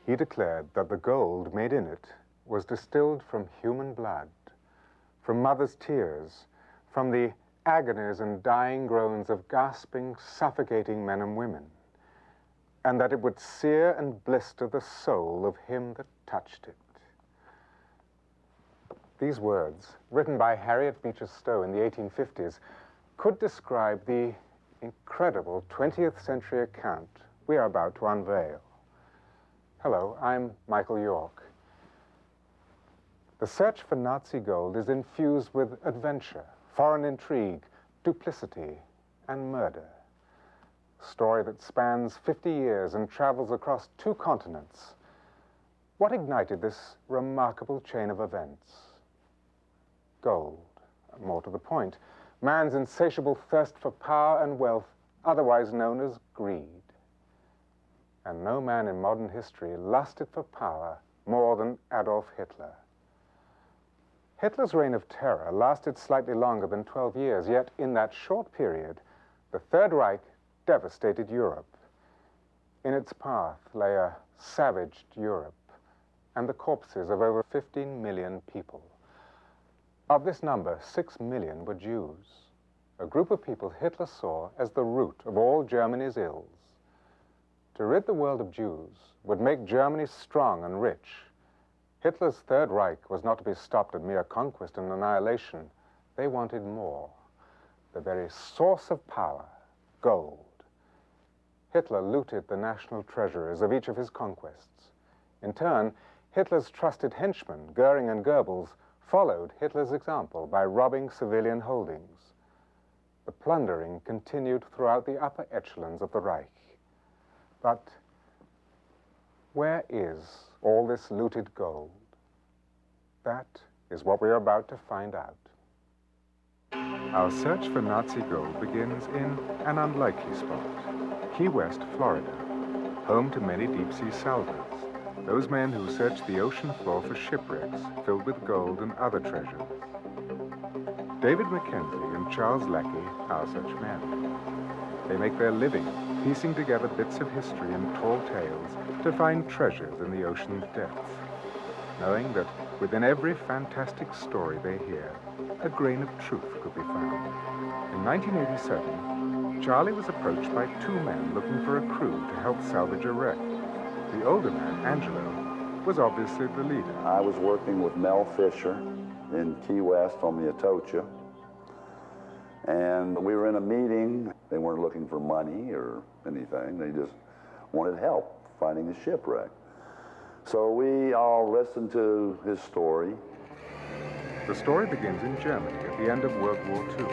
He declared that the gold made in it was distilled from human blood, from mothers' tears, from the agonies and dying groans of gasping, suffocating men and women, and that it would sear and blister the soul of him that touched it. These words, written by Harriet Beecher Stowe in the 1850s, could describe the incredible 20th century account we are about to unveil. Hello, I'm Michael York. The search for Nazi gold is infused with adventure, foreign intrigue, duplicity, and murder. A story that spans 50 years and travels across 2 continents. What ignited this remarkable chain of events? Gold. More to the point, man's insatiable thirst for power and wealth, otherwise known as greed. And no man in modern history lusted for power more than Adolf Hitler. Hitler's reign of terror lasted slightly longer than 12 years, yet in that short period, the Third Reich devastated Europe. In its path lay a savaged Europe and the corpses of over 15 million people. Of this number, 6 million were Jews, a group of people Hitler saw as the root of all Germany's ills. To rid the world of Jews would make Germany strong and rich. Hitler's Third Reich was not to be stopped at mere conquest and annihilation. They wanted more, the very source of power, gold. Hitler looted the national treasuries of each of his conquests. In turn, Hitler's trusted henchmen, Goering and Goebbels, followed Hitler's example by robbing civilian holdings. The plundering continued throughout the upper echelons of the Reich. But where is all this looted gold? That is what we are about to find out. Our search for Nazi gold begins in an unlikely spot, Key West, Florida, home to many deep-sea salvors, those men who search the ocean floor for shipwrecks filled with gold and other treasures. David Mackenzie and Charles Lackey are such men. They make their living piecing together bits of history and tall tales to find treasures in the ocean's depths, knowing that within every fantastic story they hear, a grain of truth could be found. In 1987, Charlie was approached by 2 men looking for a crew to help salvage a wreck. The older man, Angelo, was obviously the leader. I was working with Mel Fisher in Key West on the Atocha, and we were in a meeting. They weren't looking for money or anything. They just wanted help finding the shipwreck. So we all listened to his story. The story begins in Germany at the end of World War II.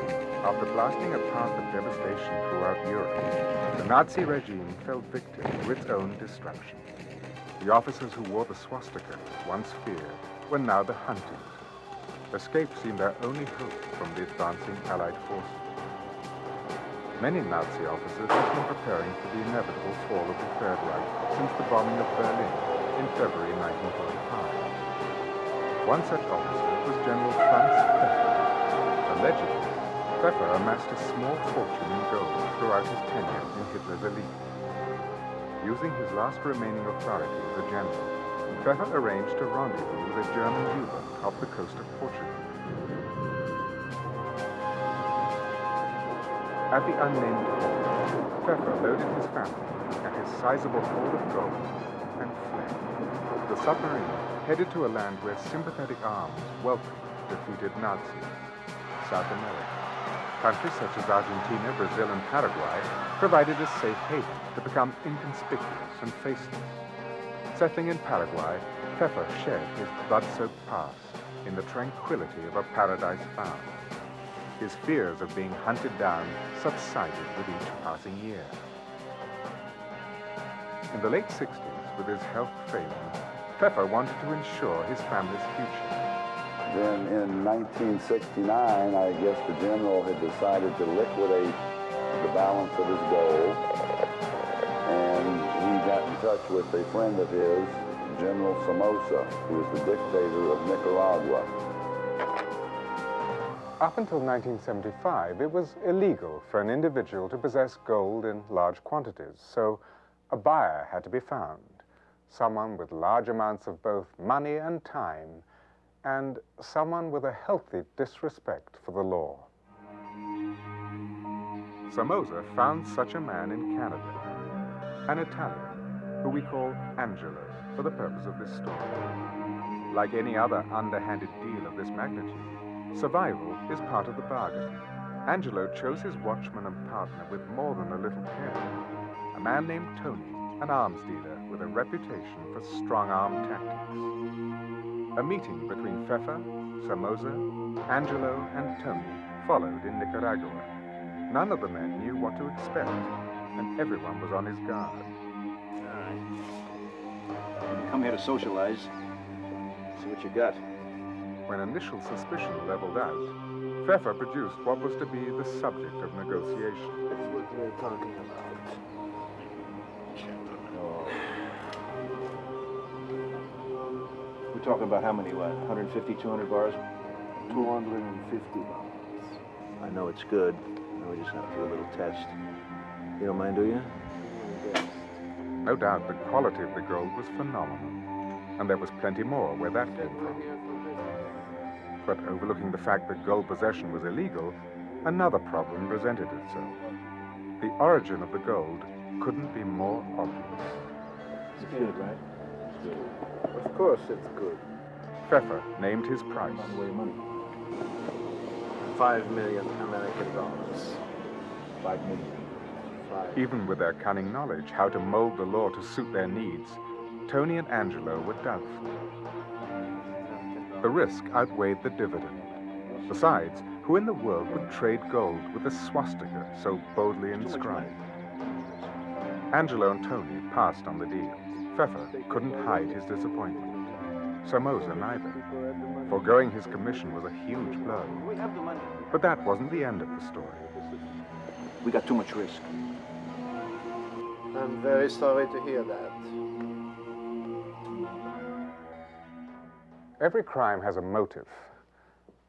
After blasting a path of devastation throughout Europe, the Nazi regime fell victim to its own destruction. The officers who wore the swastika, once feared, were now the hunted. Escape seemed their only hope from the advancing Allied forces. Many Nazi officers had been preparing for the inevitable fall of the Third Reich since the bombing of Berlin in February 1945. One such officer was General Franz Pfeffer. Allegedly, Pfeffer amassed a small fortune in gold throughout his tenure in Hitler's elite. Using his last remaining authority as a general, Pfeffer arranged a rendezvous with a German U-boat off the coast of Portugal. At the unnamed port, Pfeffer loaded his family and his sizable hoard of gold and fled. The submarine headed to a land where sympathetic arms welcomed defeated Nazis. South America. Countries such as Argentina, Brazil, and Paraguay provided a safe haven to become inconspicuous and faceless. Settling in Paraguay, Pfeffer shared his blood-soaked past in the tranquility of a paradise found. His fears of being hunted down subsided with each passing year. In the late 60s, with his health failing, Pfeffer wanted to ensure his family's future. Then in 1969, I guess the general had decided to liquidate the balance of his gold, and he got in touch with a friend of his, General Somoza, who was the dictator of Nicaragua. Up until 1975, it was illegal for an individual to possess gold in large quantities, so a buyer had to be found. someone with large amounts of both money and time, and someone with a healthy disrespect for the law. Somoza found such a man in Canada, an Italian, who we call Angelo for the purpose of this story. Like any other underhanded deal of this magnitude, survival is part of the bargain. Angelo chose his watchman and partner with more than a little care. A man named Tony, an arms dealer with a reputation for strong-arm tactics. A meeting between Pfeffer, Somoza, Angelo, and Tony followed in Nicaragua. None of the men knew what to expect, and everyone was on his guard. All right. You come here to socialize. See what you got. When initial suspicion leveled out, Pfeffer produced what was to be the subject of negotiation. That's what we're talking about. We're talking about how many, 150, 200 bars? 250 dollars. I know it's good. Now we just have to do a little test. You don't mind, do you? Yes. No doubt the quality of the gold was phenomenal, and there was plenty more where that came from. But overlooking the fact that gold possession was illegal, another problem presented itself. The origin of the gold couldn't be more obvious. It's good, right? It's good. Of course it's good. Pfeffer named his price. By the way, money. 5 million American dollars. 5 million. Even with their cunning knowledge how to mold the law to suit their needs, Tony and Angelo were doubtful. The risk outweighed the dividend. Besides, who in the world would trade gold with a swastika so boldly inscribed? Angelo and Tony passed on the deal. Pfeffer couldn't hide his disappointment. Somoza neither. Foregoing his commission was a huge blow. We have the money. But that wasn't the end of the story. We got too much risk. I'm very sorry to hear that. Every crime has a motive.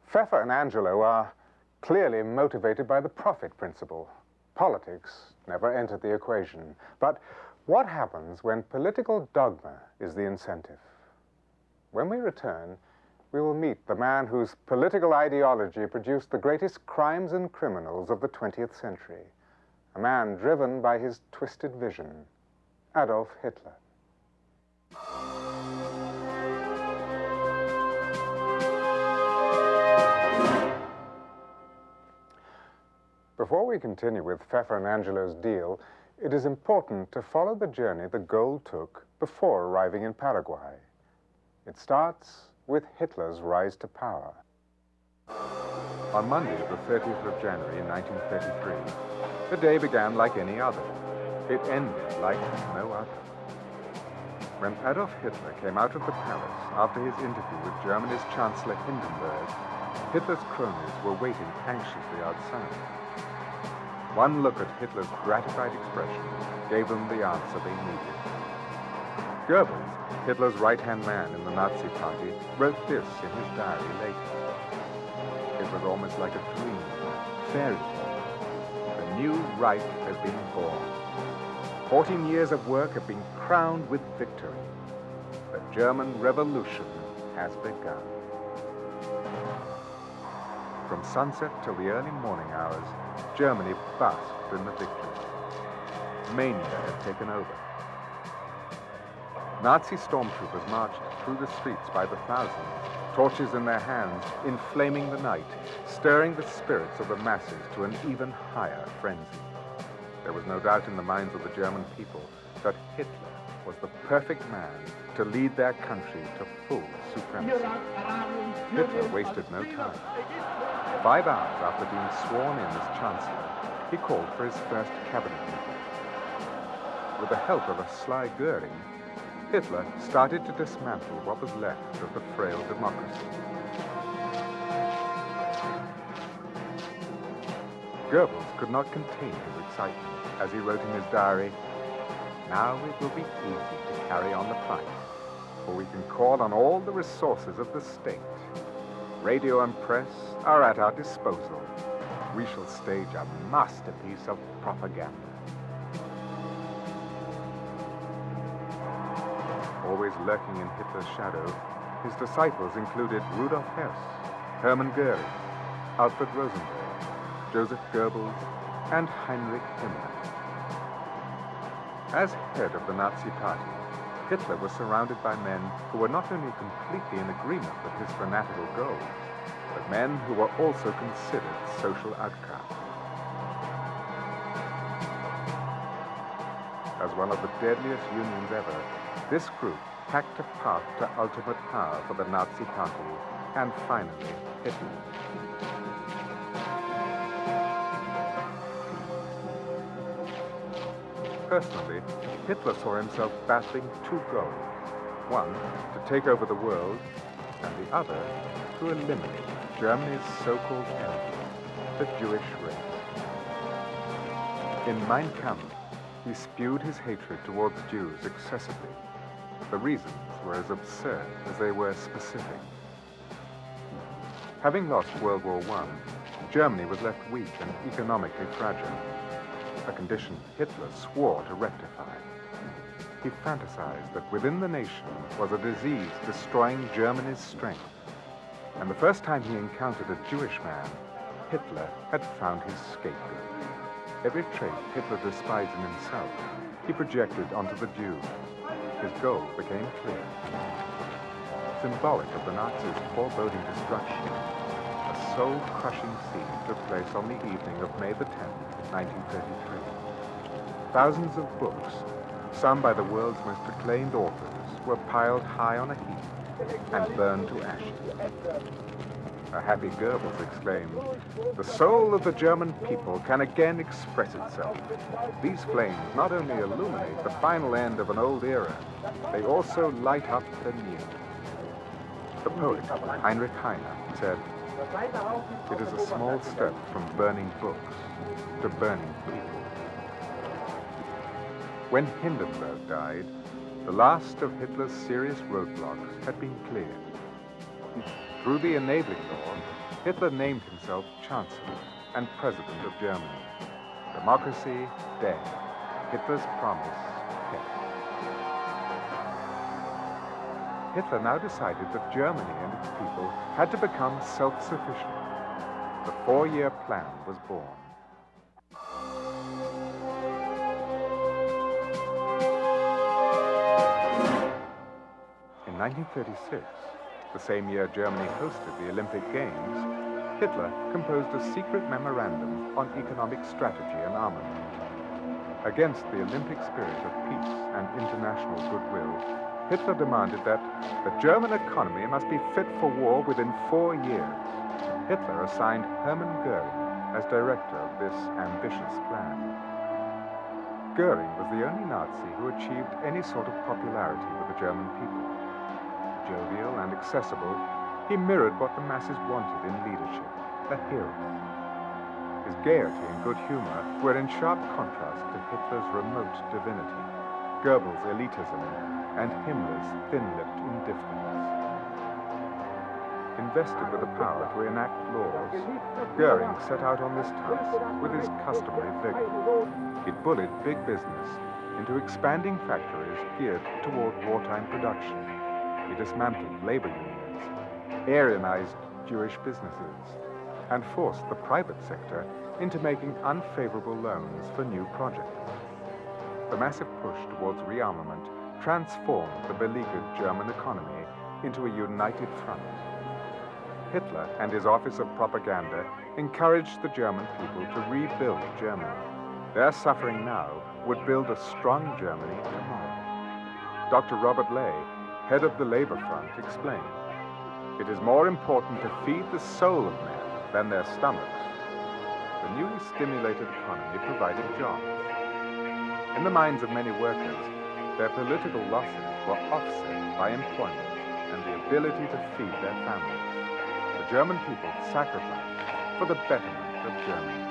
Pfeffer and Angelo are clearly motivated by the profit principle. Politics never entered the equation. But what happens when political dogma is the incentive? When we return, we will meet the man whose political ideology produced the greatest crimes and criminals of the 20th century. A man driven by his twisted vision, Adolf Hitler. Before we continue with Pfeffer and Angelo's deal, it is important to follow the journey the gold took before arriving in Paraguay. It starts with Hitler's rise to power. On Monday, the 30th of January, 1933, the day began like any other. It ended like no other. When Adolf Hitler came out of the palace after his interview with Germany's Chancellor Hindenburg, Hitler's cronies were waiting anxiously outside. One look at Hitler's gratified expression gave them the answer they needed. Goebbels, Hitler's right-hand man in the Nazi party, wrote this in his diary later. It was almost like a dream, fairy tale. The new Reich has been born. 14 years of work have been crowned with victory. The German Revolution has begun. From sunset till the early morning hours, Germany basked in the victory. Mania had taken over. Nazi stormtroopers marched through the streets by the thousands, torches in their hands, inflaming the night, stirring the spirits of the masses to an even higher frenzy. There was no doubt in the minds of the German people that Hitler was the perfect man to lead their country to full supremacy. Hitler wasted no time. 5 hours after being sworn in as Chancellor, he called for his first cabinet meeting. With the help of a sly Goering, Hitler started to dismantle what was left of the frail democracy. Goebbels could not contain his excitement as he wrote in his diary, "Now it will be easy to carry on the fight, for we can call on all the resources of the state. Radio and press are at our disposal. We shall stage a masterpiece of propaganda." lurking in Hitler's shadow, his disciples included Rudolf Hess, Hermann Goering, Alfred Rosenberg, Joseph Goebbels, and Heinrich Himmler. As head of the Nazi Party, Hitler was surrounded by men who were not only completely in agreement with his fanatical goals, but men who were also considered social outcasts. As one of the deadliest unions ever, this group packed a path to ultimate power for the Nazi Party, and finally, Hitler. Personally, Hitler saw himself battling two goals. One, to take over the world, and the other, to eliminate Germany's so-called enemy, the Jewish race. In Mein Kampf, he spewed his hatred towards Jews excessively. The reasons were as absurd as they were specific. Having lost World War I, Germany was left weak and economically fragile, a condition Hitler swore to rectify. He fantasized that within the nation was a disease destroying Germany's strength. And the first time he encountered a Jewish man, Hitler had found his scapegoat. Every trait Hitler despised in himself, he projected onto the Jew. His goal became clear. Symbolic of the Nazis' foreboding destruction, a soul-crushing scene took place on the evening of May the 10th, 1933. Thousands of books, some by the world's most acclaimed authors, were piled high on a heap and burned to ashes. A happy Goebbels exclaimed, "The soul of the German people can again express itself. These flames not only illuminate the final end of an old era, they also light up the new." The poet Heinrich Heine said, "It is a small step from burning books to burning people." When Hindenburg died, the last of Hitler's serious roadblocks had been cleared. Through the enabling law, Hitler named himself Chancellor and President of Germany. Democracy dead. Hitler's promise kept. Hitler now decided that Germany and its people had to become self-sufficient. The 4-year plan was born. In 1936, the same year Germany hosted the Olympic Games, Hitler composed a secret memorandum on economic strategy and armament. Against the Olympic spirit of peace and international goodwill, Hitler demanded that the German economy must be fit for war within 4 years. Hitler assigned Hermann Goering as director of this ambitious plan. Goering was the only Nazi who achieved any sort of popularity with the German people. Jovial and accessible, he mirrored what the masses wanted in leadership, a hero. His gaiety and good humor were in sharp contrast to Hitler's remote divinity, Goebbels' elitism, and Himmler's thin-lipped indifference. Invested with the power to enact laws, Goering set out on this task with his customary vigor. He bullied big business into expanding factories geared toward wartime production. He dismantled labor unions, Aryanized Jewish businesses, and forced the private sector into making unfavorable loans for new projects. The massive push towards rearmament transformed the beleaguered German economy into a united front. Hitler and his Office of Propaganda encouraged the German people to rebuild Germany. Their suffering now would build a strong Germany tomorrow. Dr. Robert Ley, head of the Labor Front, explained, "It is more important to feed the soul of men than their stomachs." The newly stimulated economy provided jobs. In the minds of many workers, their political losses were offset by employment and the ability to feed their families. The German people sacrificed for the betterment of Germany.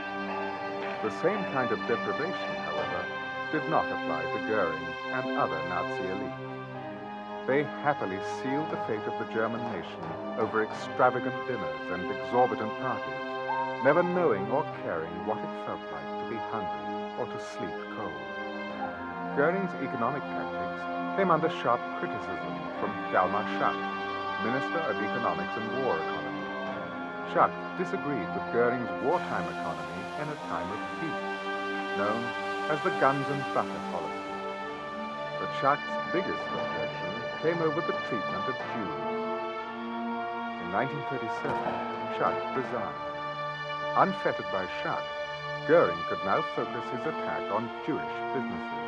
The same kind of deprivation, however, did not apply to Goering and other Nazi elites. They happily sealed the fate of the German nation over extravagant dinners and exorbitant parties, never knowing or caring what it felt like to be hungry or to sleep cold. Goering's economic tactics came under sharp criticism from Hjalmar Schacht, Minister of Economics and War Economy. Schacht disagreed with Goering's wartime economy in a time of peace, known as the guns and butter policy. But Schacht's biggest objection came over the treatment of Jews. In 1937, Schacht resigned. Unfettered by Schacht, Goering could now focus his attack on Jewish businesses.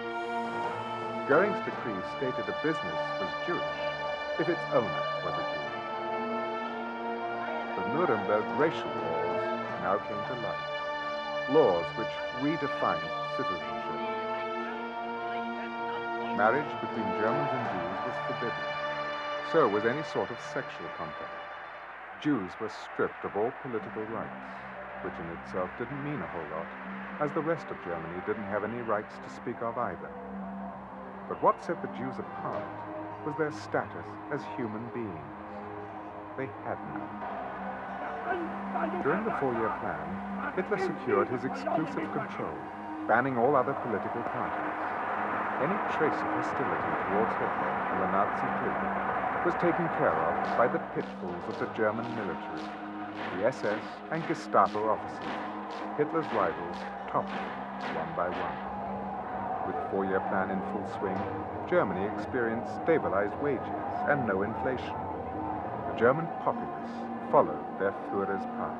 Goering's decree stated a business was Jewish if its owner was a Jew. The Nuremberg racial laws now came to light, laws which redefined citizenship. Marriage between Germans and Jews was forbidden. So was any sort of sexual contact. Jews were stripped of all political rights, which in itself didn't mean a whole lot, as the rest of Germany didn't have any rights to speak of either. But what set the Jews apart was their status as human beings. They had none. During the 4-year plan, Hitler secured his exclusive control, banning all other political parties. Any trace of hostility towards Hitler and the Nazi Clique was taken care of by the pitfalls of the German military. The SS and Gestapo officers, Hitler's rivals, toppled one by one. With the 4-year plan in full swing, Germany experienced stabilized wages and no inflation. The German populace followed their Führer's path.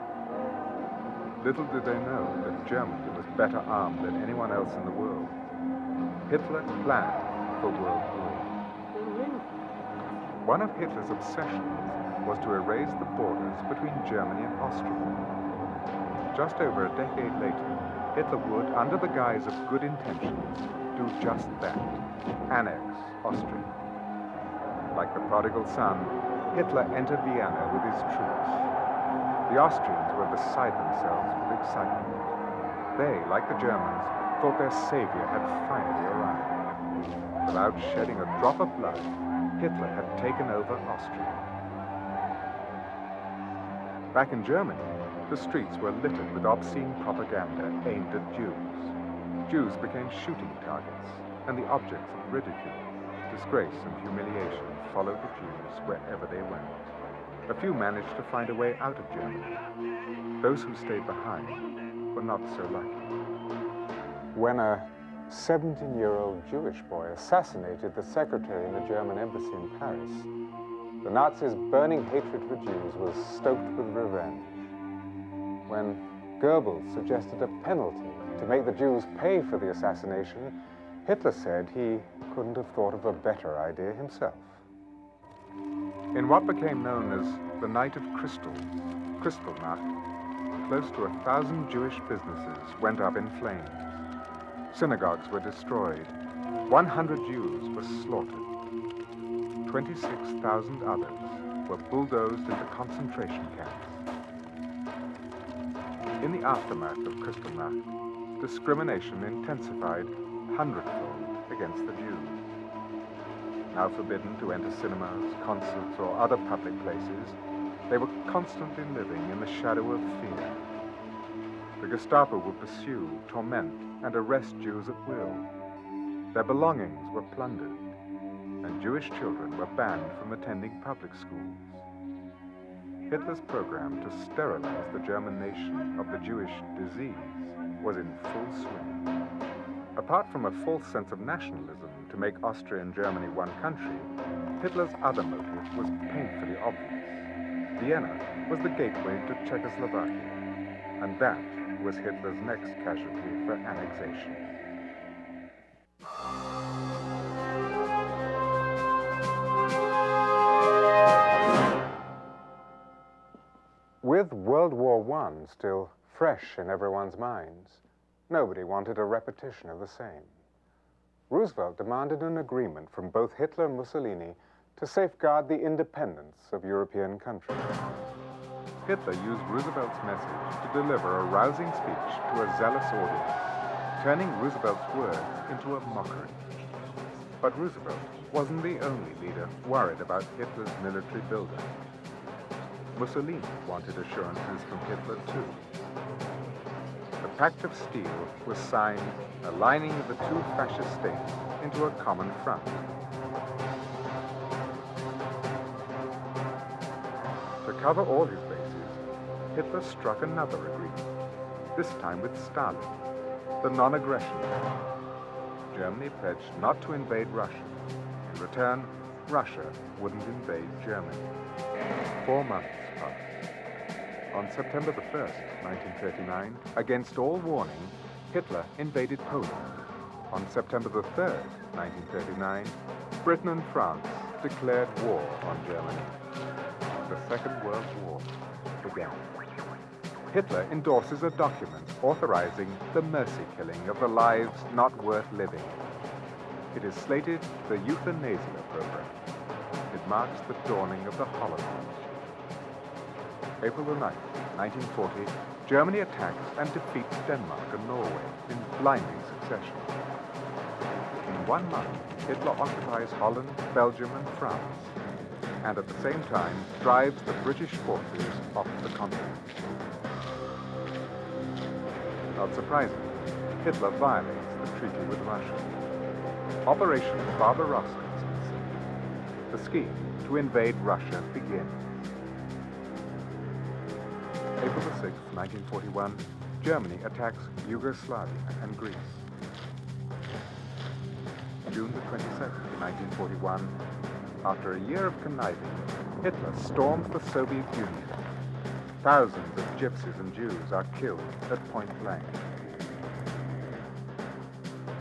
Little did they know that Germany was better armed than anyone else in the world. Hitler planned for World War. One of Hitler's obsessions was to erase the borders between Germany and Austria. Just over a decade later, Hitler would, under the guise of good intentions, do just that, annex Austria. Like the prodigal son, Hitler entered Vienna with his troops. The Austrians were beside themselves with excitement. They, like the Germans, thought their savior had finally arrived. Without shedding a drop of blood, Hitler had taken over Austria. Back in Germany, the streets were littered with obscene propaganda aimed at Jews. Jews became shooting targets and the objects of ridicule. Disgrace and humiliation followed the Jews wherever they went. A few managed to find a way out of Germany. Those who stayed behind were not so lucky. When a 17-year-old Jewish boy assassinated the secretary in the German embassy in Paris, the Nazis' burning hatred for Jews was stoked with revenge. When Goebbels suggested a penalty to make the Jews pay for the assassination, Hitler said he couldn't have thought of a better idea himself. In what became known as the Night of Crystals, Kristallnacht, close to 1,000 Jewish businesses went up in flames. Synagogues were destroyed. 100 Jews were slaughtered. 26,000 others were bulldozed into concentration camps. In the aftermath of Kristallnacht, discrimination intensified 100-fold against the Jews. Now forbidden to enter cinemas, concerts, or other public places, they were constantly living in the shadow of fear. The Gestapo would pursue, torment, and arrest Jews at will. Their belongings were plundered, and Jewish children were banned from attending public schools. Hitler's program to sterilize the German nation of the Jewish disease was in full swing. Apart from a false sense of nationalism to make Austria and Germany one country, Hitler's other motive was painfully obvious. Vienna was the gateway to Czechoslovakia, and that was Hitler's next casualty for annexation. With World War I still fresh in everyone's minds, nobody wanted a repetition of the same. Roosevelt demanded an agreement from both Hitler and Mussolini to safeguard the independence of European countries. Hitler used Roosevelt's message to deliver a rousing speech to a zealous audience, turning Roosevelt's words into a mockery. But Roosevelt wasn't the only leader worried about Hitler's military buildup. Mussolini wanted assurances from Hitler too. The Pact of Steel was signed, aligning the two fascist states into a common front. cover all his bases, Hitler struck another agreement, this time with Stalin, the non-aggression pact. Germany pledged not to invade Russia. In return, Russia wouldn't invade Germany. 4 months passed. On September the 1st, 1939, against all warning, Hitler invaded Poland. On September the 3rd, 1939, Britain and France declared war on Germany. The Second World War began. Hitler endorses a document authorizing the mercy killing of the lives not worth living. It is slated the euthanasia program. It marks the dawning of the Holocaust. April the 9th, 1940, Germany attacks and defeats Denmark and Norway in blinding succession. In 1 month, Hitler occupies Holland, Belgium, and France, and at the same time drives the British forces off the continent. Not surprisingly, Hitler violates the treaty with Russia. Operation Barbarossa is conceived. The scheme to invade Russia begins. April the 6th, 1941, Germany attacks Yugoslavia and Greece. June the 22nd, 1941, after a year of conniving, Hitler storms the Soviet Union. Thousands of gypsies and Jews are killed at point blank.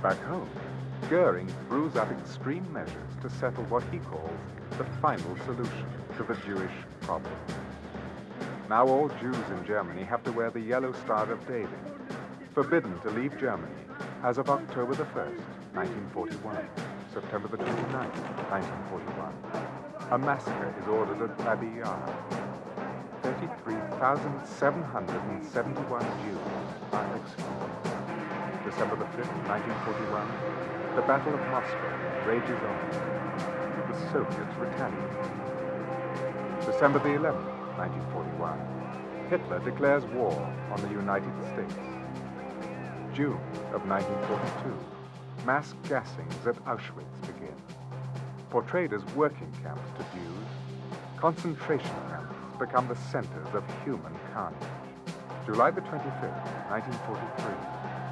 Back home, Goering brews up extreme measures to settle what he calls the final solution to the Jewish problem. Now all Jews in Germany have to wear the yellow Star of David, forbidden to leave Germany as of October the 1st, 1941, September the 29th, 1941. A massacre is ordered at Babi Yar. 33,771 Jews are executed. December the 5th, 1941, the Battle of Moscow rages on. The Soviets retaliate. December the 11th, 1941, Hitler declares war on the United States. June of 1942, mass gassings at Auschwitz begin. Portrayed as working camps to Jews, concentration camps become the centers of human carnage. July the 25th, 1943,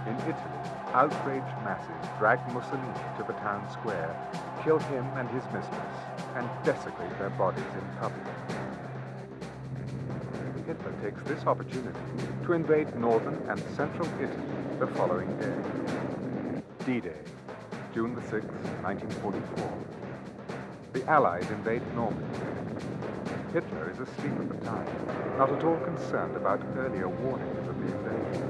in Italy, outraged masses drag Mussolini to the town square, kill him and his mistress, and desecrate their bodies in public. Hitler takes this opportunity to invade northern and central Italy the following day. D-Day, June the 6th, 1944. The Allies invade Normandy. Hitler is asleep at the time, not at all concerned about earlier warnings of the invasion.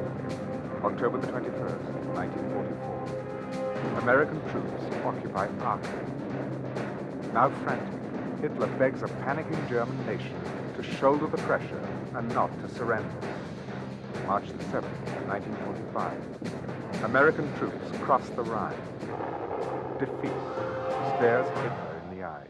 October the 21st, 1944. American troops occupy Aachen. Now frantic, Hitler begs a panicking German nation to shoulder the pressure and not to surrender. March the 7th, 1945. American troops cross the Rhine. Defeat stares Hitler in the eyes.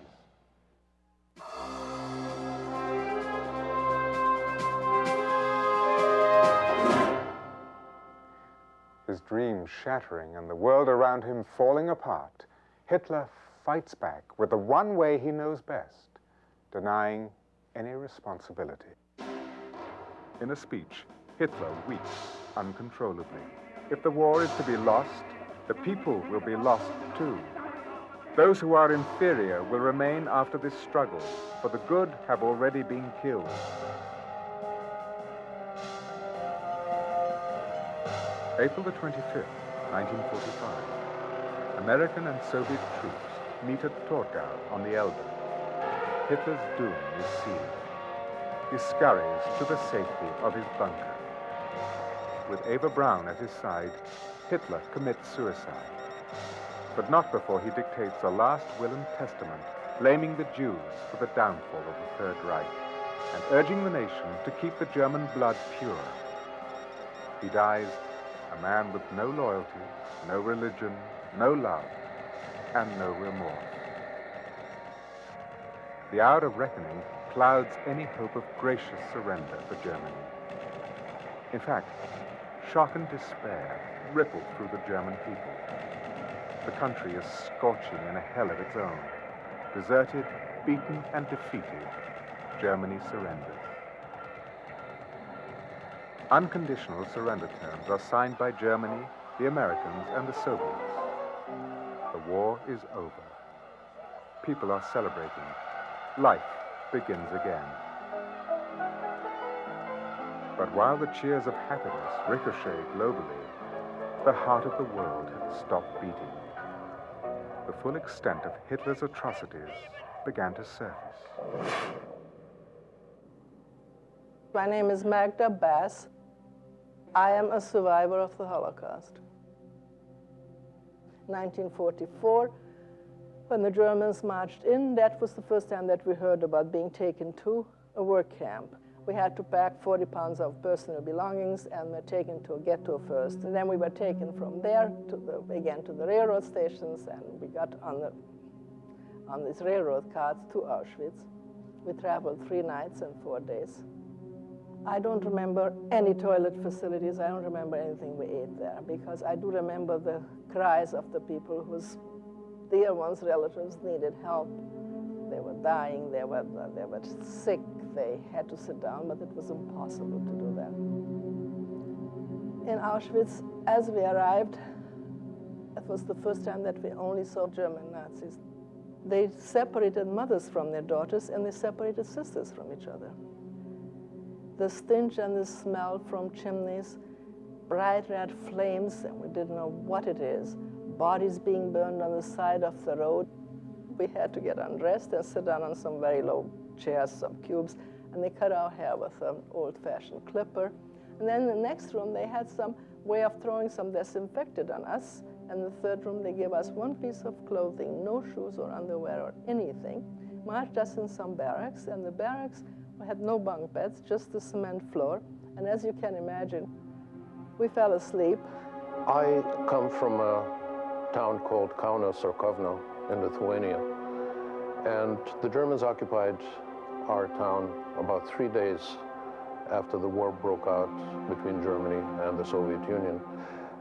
His dreams shattering and the world around him falling apart, Hitler fights back with the one way he knows best, denying any responsibility. In a speech, Hitler weeps uncontrollably. If the war is to be lost, the people will be lost too. Those who are inferior will remain after this struggle, for the good have already been killed. April the 25th, 1945. American and Soviet troops meet at Torgau on the Elbe. Hitler's doom is sealed. He scurries to the safety of his bunker. With Eva Braun at his side, Hitler commits suicide. But not before he dictates a last will and testament, blaming the Jews for the downfall of the Third Reich, and urging the nation to keep the German blood pure. He dies a man with no loyalty, no religion, no love, and no remorse. The hour of reckoning clouds any hope of gracious surrender for Germany. In fact, shock and despair ripple through the German people. The country is scorching in a hell of its own. Deserted, beaten, and defeated, Germany surrenders. Unconditional surrender terms are signed by Germany, the Americans, and the Soviets. The war is over. People are celebrating. Life begins again. But while the cheers of happiness ricochet globally, the heart of the world had stopped beating. The full extent of Hitler's atrocities began to surface. My name is Magda Bass. I am a survivor of the Holocaust. 1944, when the Germans marched in, that was the first time that we heard about being taken to a work camp. We had to pack 40 pounds of personal belongings and were taken to a ghetto first. And then we were taken from there again to the railroad stations, and we got on these railroad cars to Auschwitz. We traveled 3 nights and 4 days. I don't remember any toilet facilities. I don't remember anything we ate there, because I do remember the cries of the people whose dear ones, relatives, needed help. They were dying, they were sick, they had to sit down, but it was impossible to do that. In Auschwitz, as we arrived, it was the first time that we only saw German Nazis. They separated mothers from their daughters, and they separated sisters from each other. The stench and the smell from chimneys, bright red flames, and we didn't know what it is, bodies being burned on the side of the road. We had to get undressed and sit down on some very low chairs, some cubes, and they cut our hair with an old-fashioned clipper. And then in the next room, they had some way of throwing some disinfectant on us. And in the third room, they gave us one piece of clothing, no shoes or underwear or anything, marched us in some barracks, and the barracks had no bunk beds, just the cement floor. And as you can imagine, we fell asleep. I come from a town called Kaunas or Kovno in Lithuania. And the Germans occupied our town about 3 days after the war broke out between Germany and the Soviet Union.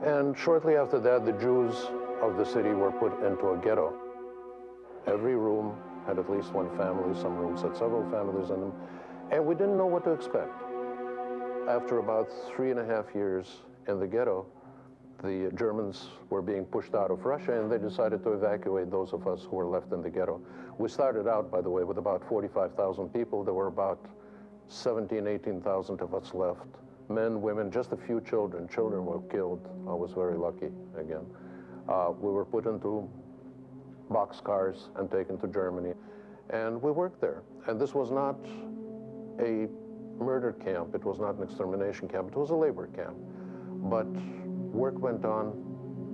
And shortly after that, the Jews of the city were put into a ghetto. Every room had at least one family, some rooms had several families in them, and we didn't know what to expect. After about 3.5 years in the ghetto, the Germans were being pushed out of Russia, and they decided to evacuate those of us who were left in the ghetto. We started out, by the way, with about 45,000 people. There were about 17,000, 18,000 of us left. Men, women, just a few children. Children were killed. I was very lucky, again. We were put into boxcars and taken to Germany, and we worked there. And this was not a murder camp. It was not an extermination camp. It was a labor camp. But work went on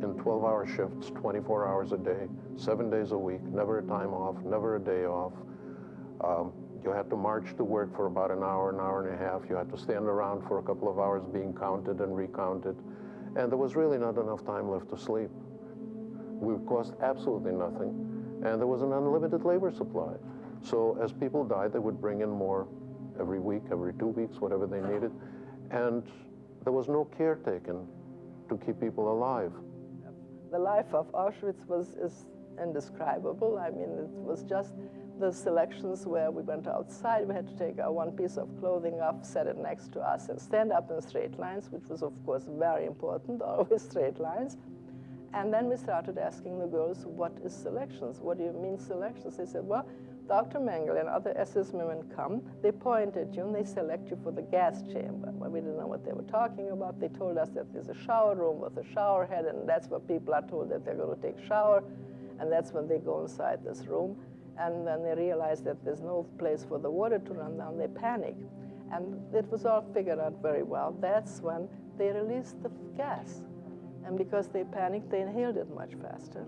in 12-hour shifts, 24 hours a day, 7 days a week, never a time off, never a day off. You had to march to work for about an hour and a half. You had to stand around for a couple of hours being counted and recounted. And there was really not enough time left to sleep. We cost absolutely nothing. And there was an unlimited labor supply. So as people died, they would bring in more every week, every 2 weeks, whatever they needed. And there was no care taken to keep people alive. The life of Auschwitz is indescribable. I mean, it was just the selections where we went outside. We had to take our one piece of clothing off, set it next to us, and stand up in straight lines, which was, of course, very important, always straight lines. And then we started asking the girls, what is selections? What do you mean selections? They said, well, Dr. Mengele and other SS women come, they point at you, and they select you for the gas chamber. Well, we didn't know what they were talking about. They told us that there's a shower room with a shower head, and that's where people are told that they're going to take a shower, and that's when they go inside this room. And then they realize that there's no place for the water to run down. They panic. And it was all figured out very well. That's when they released the gas. And because they panicked, they inhaled it much faster.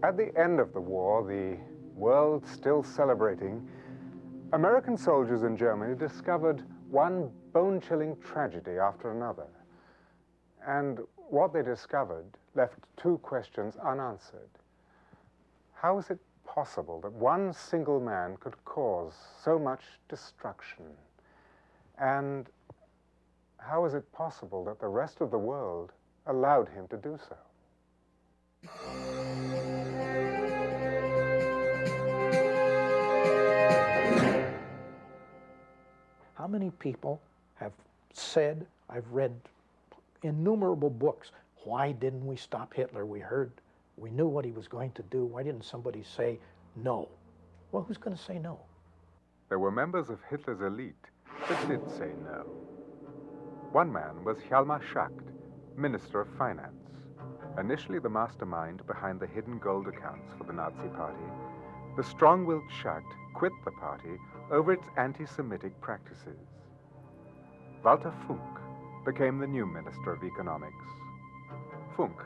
At the end of the war, the world still celebrating, American soldiers in Germany discovered one bone-chilling tragedy after another. And what they discovered left 2 questions unanswered. How is it possible that one single man could cause so much destruction? And how is it possible that the rest of the world allowed him to do so? many people have said, I've read innumerable books, why didn't we stop Hitler? We knew what he was going to do. Why didn't somebody say no? Well, who's going to say no? There were members of Hitler's elite that did say no. One man was Hjalmar Schacht, Minister of Finance, initially the mastermind behind the hidden gold accounts for the Nazi Party. The strong-willed Schacht quit the party over its anti-Semitic practices. Walter Funk became the new Minister of Economics. Funk,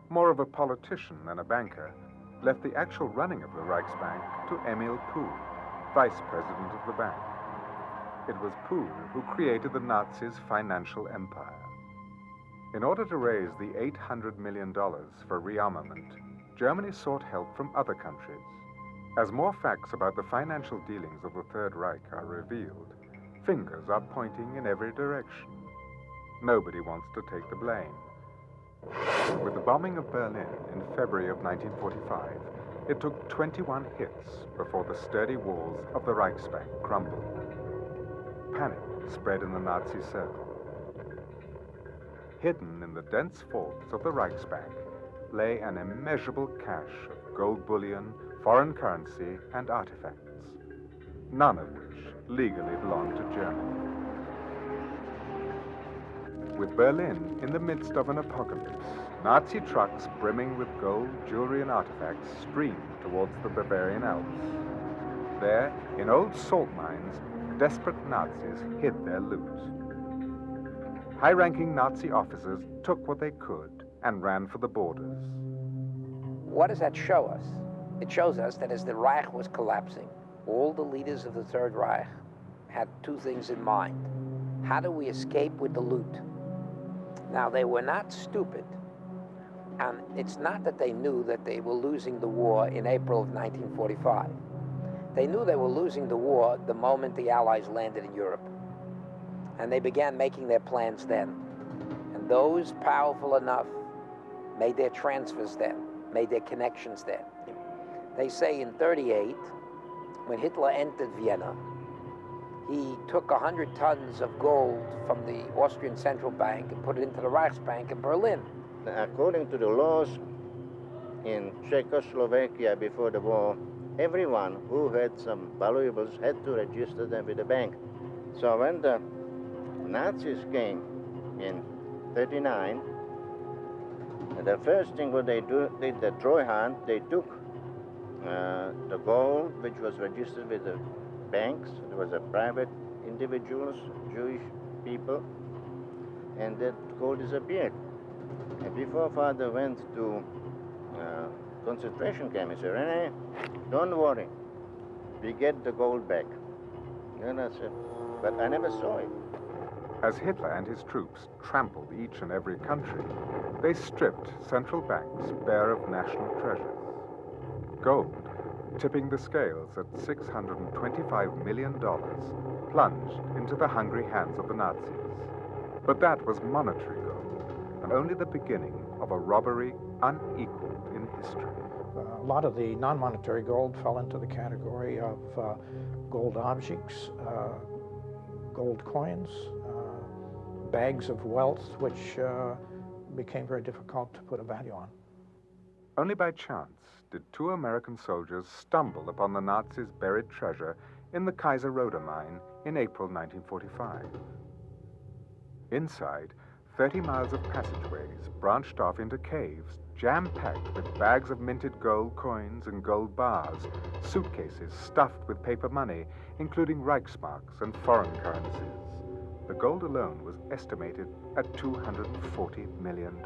more of a politician than a banker, left the actual running of the Reichsbank to Emil Pohl, vice president of the bank. It was Pohl who created the Nazis' financial empire. In order to raise the $800 million for rearmament, Germany sought help from other countries. As more facts about the financial dealings of the Third Reich are revealed, fingers are pointing in every direction. Nobody wants to take the blame. With the bombing of Berlin in February of 1945, it took 21 hits before the sturdy walls of the Reichsbank crumbled. Panic spread in the Nazi circle. Hidden in the dense vaults of the Reichsbank lay an immeasurable cache of gold bullion, foreign currency, and artifacts, none of which legally belonged to Germany. With Berlin in the midst of an apocalypse, Nazi trucks brimming with gold, jewelry, and artifacts streamed towards the Bavarian Alps. There, in old salt mines, desperate Nazis hid their loot. High-ranking Nazi officers took what they could and ran for the borders. What does that show us? It shows us that as the Reich was collapsing, all the leaders of the Third Reich had two things in mind. How do we escape with the loot? Now, they were not stupid, and it's not that they knew that they were losing the war in April of 1945. They knew they were losing the war the moment the Allies landed in Europe, and they began making their plans then. And those powerful enough made their transfers then, made their connections then. They say in '38, when Hitler entered Vienna, he took 100 tons of gold from the Austrian Central Bank and put it into the Reichsbank in Berlin. According to the laws in Czechoslovakia before the war, everyone who had some valuables had to register them with the bank. So when the Nazis came in '39, the first thing what they did the Treuhand, they took the gold which was registered with the banks. It was a private individuals, Jewish people, and that gold disappeared. And before Father went to concentration camp, he said, "Rene, don't worry, we get the gold back." And I said, but I never saw it. As Hitler and his troops trampled each and every country, they stripped central banks bare of national treasures. Gold, tipping the scales at $625 million, plunged into the hungry hands of the Nazis. But that was monetary gold, and only the beginning of a robbery unequaled in history. A lot of the non-monetary gold fell into the category of gold objects, gold coins, bags of wealth, which became very difficult to put a value on. Only by chance did two American soldiers stumble upon the Nazis' buried treasure in the Kaiserroda mine in April 1945. Inside, 30 miles of passageways branched off into caves, jam-packed with bags of minted gold coins and gold bars, suitcases stuffed with paper money, including Reichsmarks and foreign currencies. The gold alone was estimated at $240 million.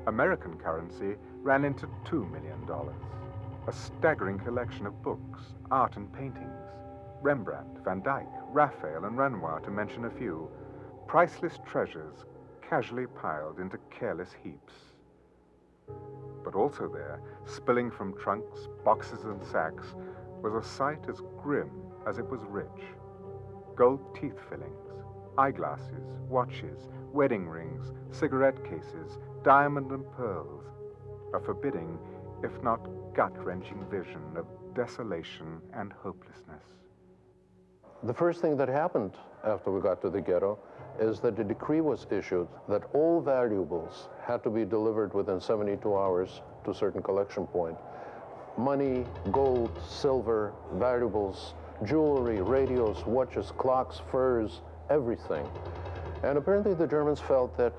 American currency ran into $2 million. A staggering collection of books, art and paintings. Rembrandt, Van Dyck, Raphael and Renoir, to mention a few. Priceless treasures casually piled into careless heaps. But also there, spilling from trunks, boxes and sacks, was a sight as grim as it was rich. Gold teeth fillings, eyeglasses, watches, wedding rings, cigarette cases, diamond and pearls. A forbidding, if not gut-wrenching vision of desolation and hopelessness. The first thing that happened after we got to the ghetto is that a decree was issued that all valuables had to be delivered within 72 hours to a certain collection point. Money, gold, silver, valuables, jewelry, radios, watches, clocks, furs, everything. And apparently the Germans felt that,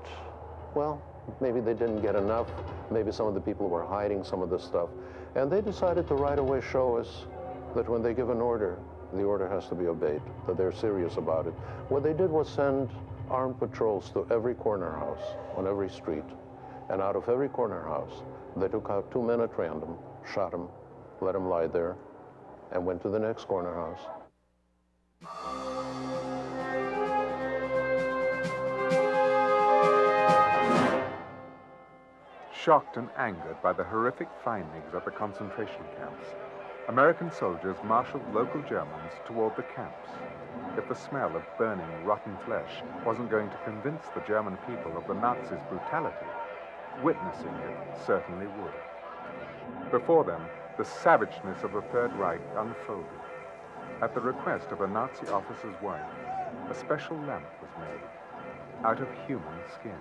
well, maybe they didn't get enough. Maybe some of the people were hiding some of this stuff. And they decided to right away show us that when they give an order, the order has to be obeyed, that they're serious about it. What they did was send armed patrols to every corner house on every street. And out of every corner house, they took out 2 men at random, shot them, let them lie there, and went to the next corner house. Shocked and angered by the horrific findings at the concentration camps, American soldiers marshaled local Germans toward the camps. If the smell of burning, rotten flesh wasn't going to convince the German people of the Nazis' brutality, witnessing it certainly would. Before them, the savageness of the Third Reich unfolded. At the request of a Nazi officer's wife, a special lamp was made out of human skin.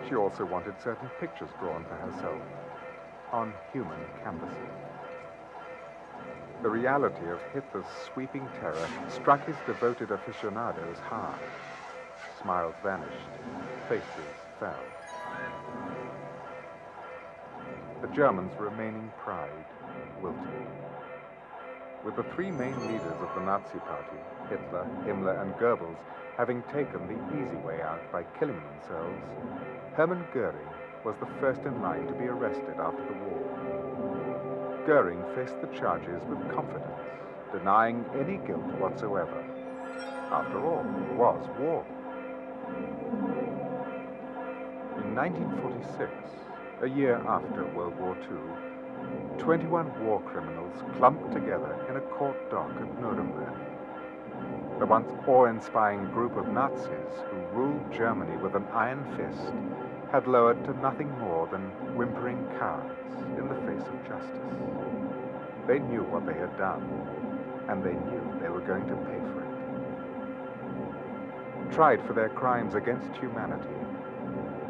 She also wanted certain pictures drawn for herself on human canvases. The reality of Hitler's sweeping terror struck his devoted aficionados hard. Smiles vanished, faces fell. The Germans' remaining pride wilted. With the three main leaders of the Nazi Party, Hitler, Himmler, and Goebbels, having taken the easy way out by killing themselves, Hermann Goering was the first in line to be arrested after the war. Goering faced the charges with confidence, denying any guilt whatsoever. After all, it was war. In 1946, a year after World War II, 21 war criminals clumped together in a court dock at Nuremberg. The once awe-inspiring group of Nazis who ruled Germany with an iron fist had lowered to nothing more than whimpering cowards in the face of justice. They knew what they had done, and they knew they were going to pay for it. Tried for their crimes against humanity,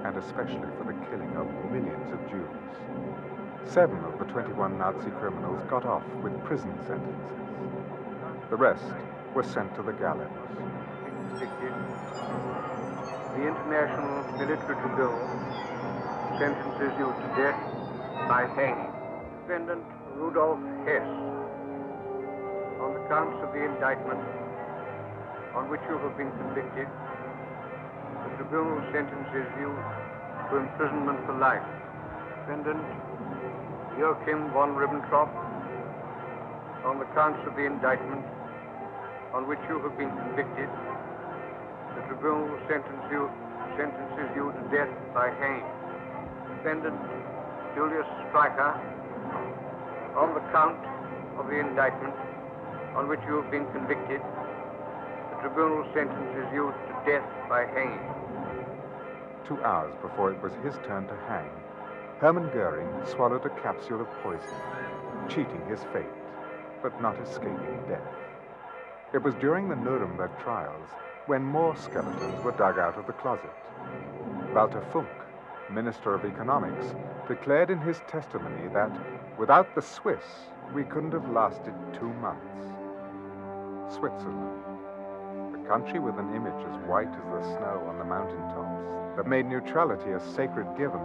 and especially for the killing of millions of Jews, 7 of the 21 Nazi criminals got off with prison sentences. The rest were sent to the gallows. The International Military Tribunal sentences you to death by hanging. Defendant Rudolf Hess, on the counts of the indictment on which you have been convicted, the tribunal sentences you to imprisonment for life. Defendant Joachim von Ribbentrop, on the counts of the indictment on which you have been convicted, the tribunal sentences you to death by hanging. Defendant Julius Streicher, on the count of the indictment on which you have been convicted, the tribunal sentences you to death by hanging. 2 hours before it was his turn to hang, Hermann Goering swallowed a capsule of poison, cheating his fate, but not escaping death. It was during the Nuremberg trials when more skeletons were dug out of the closet. Walter Funk, Minister of Economics, declared in his testimony that without the Swiss, we couldn't have lasted 2 months. Switzerland, the country with an image as white as the snow on the mountaintops that made neutrality a sacred given,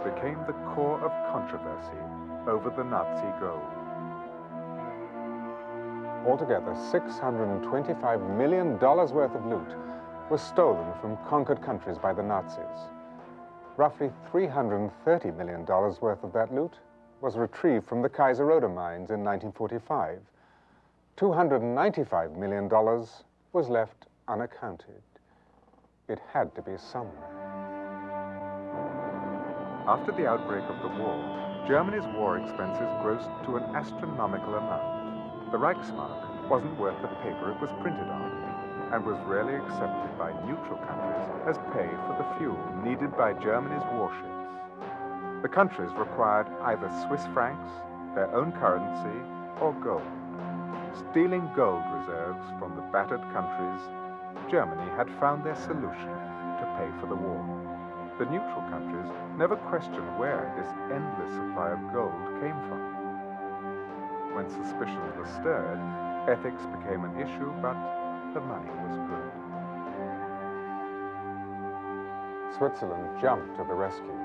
became the core of controversy over the Nazi gold. Altogether, $625 million worth of loot was stolen from conquered countries by the Nazis. Roughly $330 million worth of that loot was retrieved from the Kaiserode mines in 1945. $295 million was left unaccounted. It had to be somewhere. After the outbreak of the war, Germany's war expenses grossed to an astronomical amount. The Reichsmark wasn't worth the paper it was printed on, and was rarely accepted by neutral countries as pay for the fuel needed by Germany's warships. The countries required either Swiss francs, their own currency, or gold. stealing gold reserves from the battered countries, Germany had found their solution to pay for the war. The neutral countries never questioned where this endless supply of gold came from. When suspicions were stirred, ethics became an issue, but the money was good. Switzerland jumped to the rescue.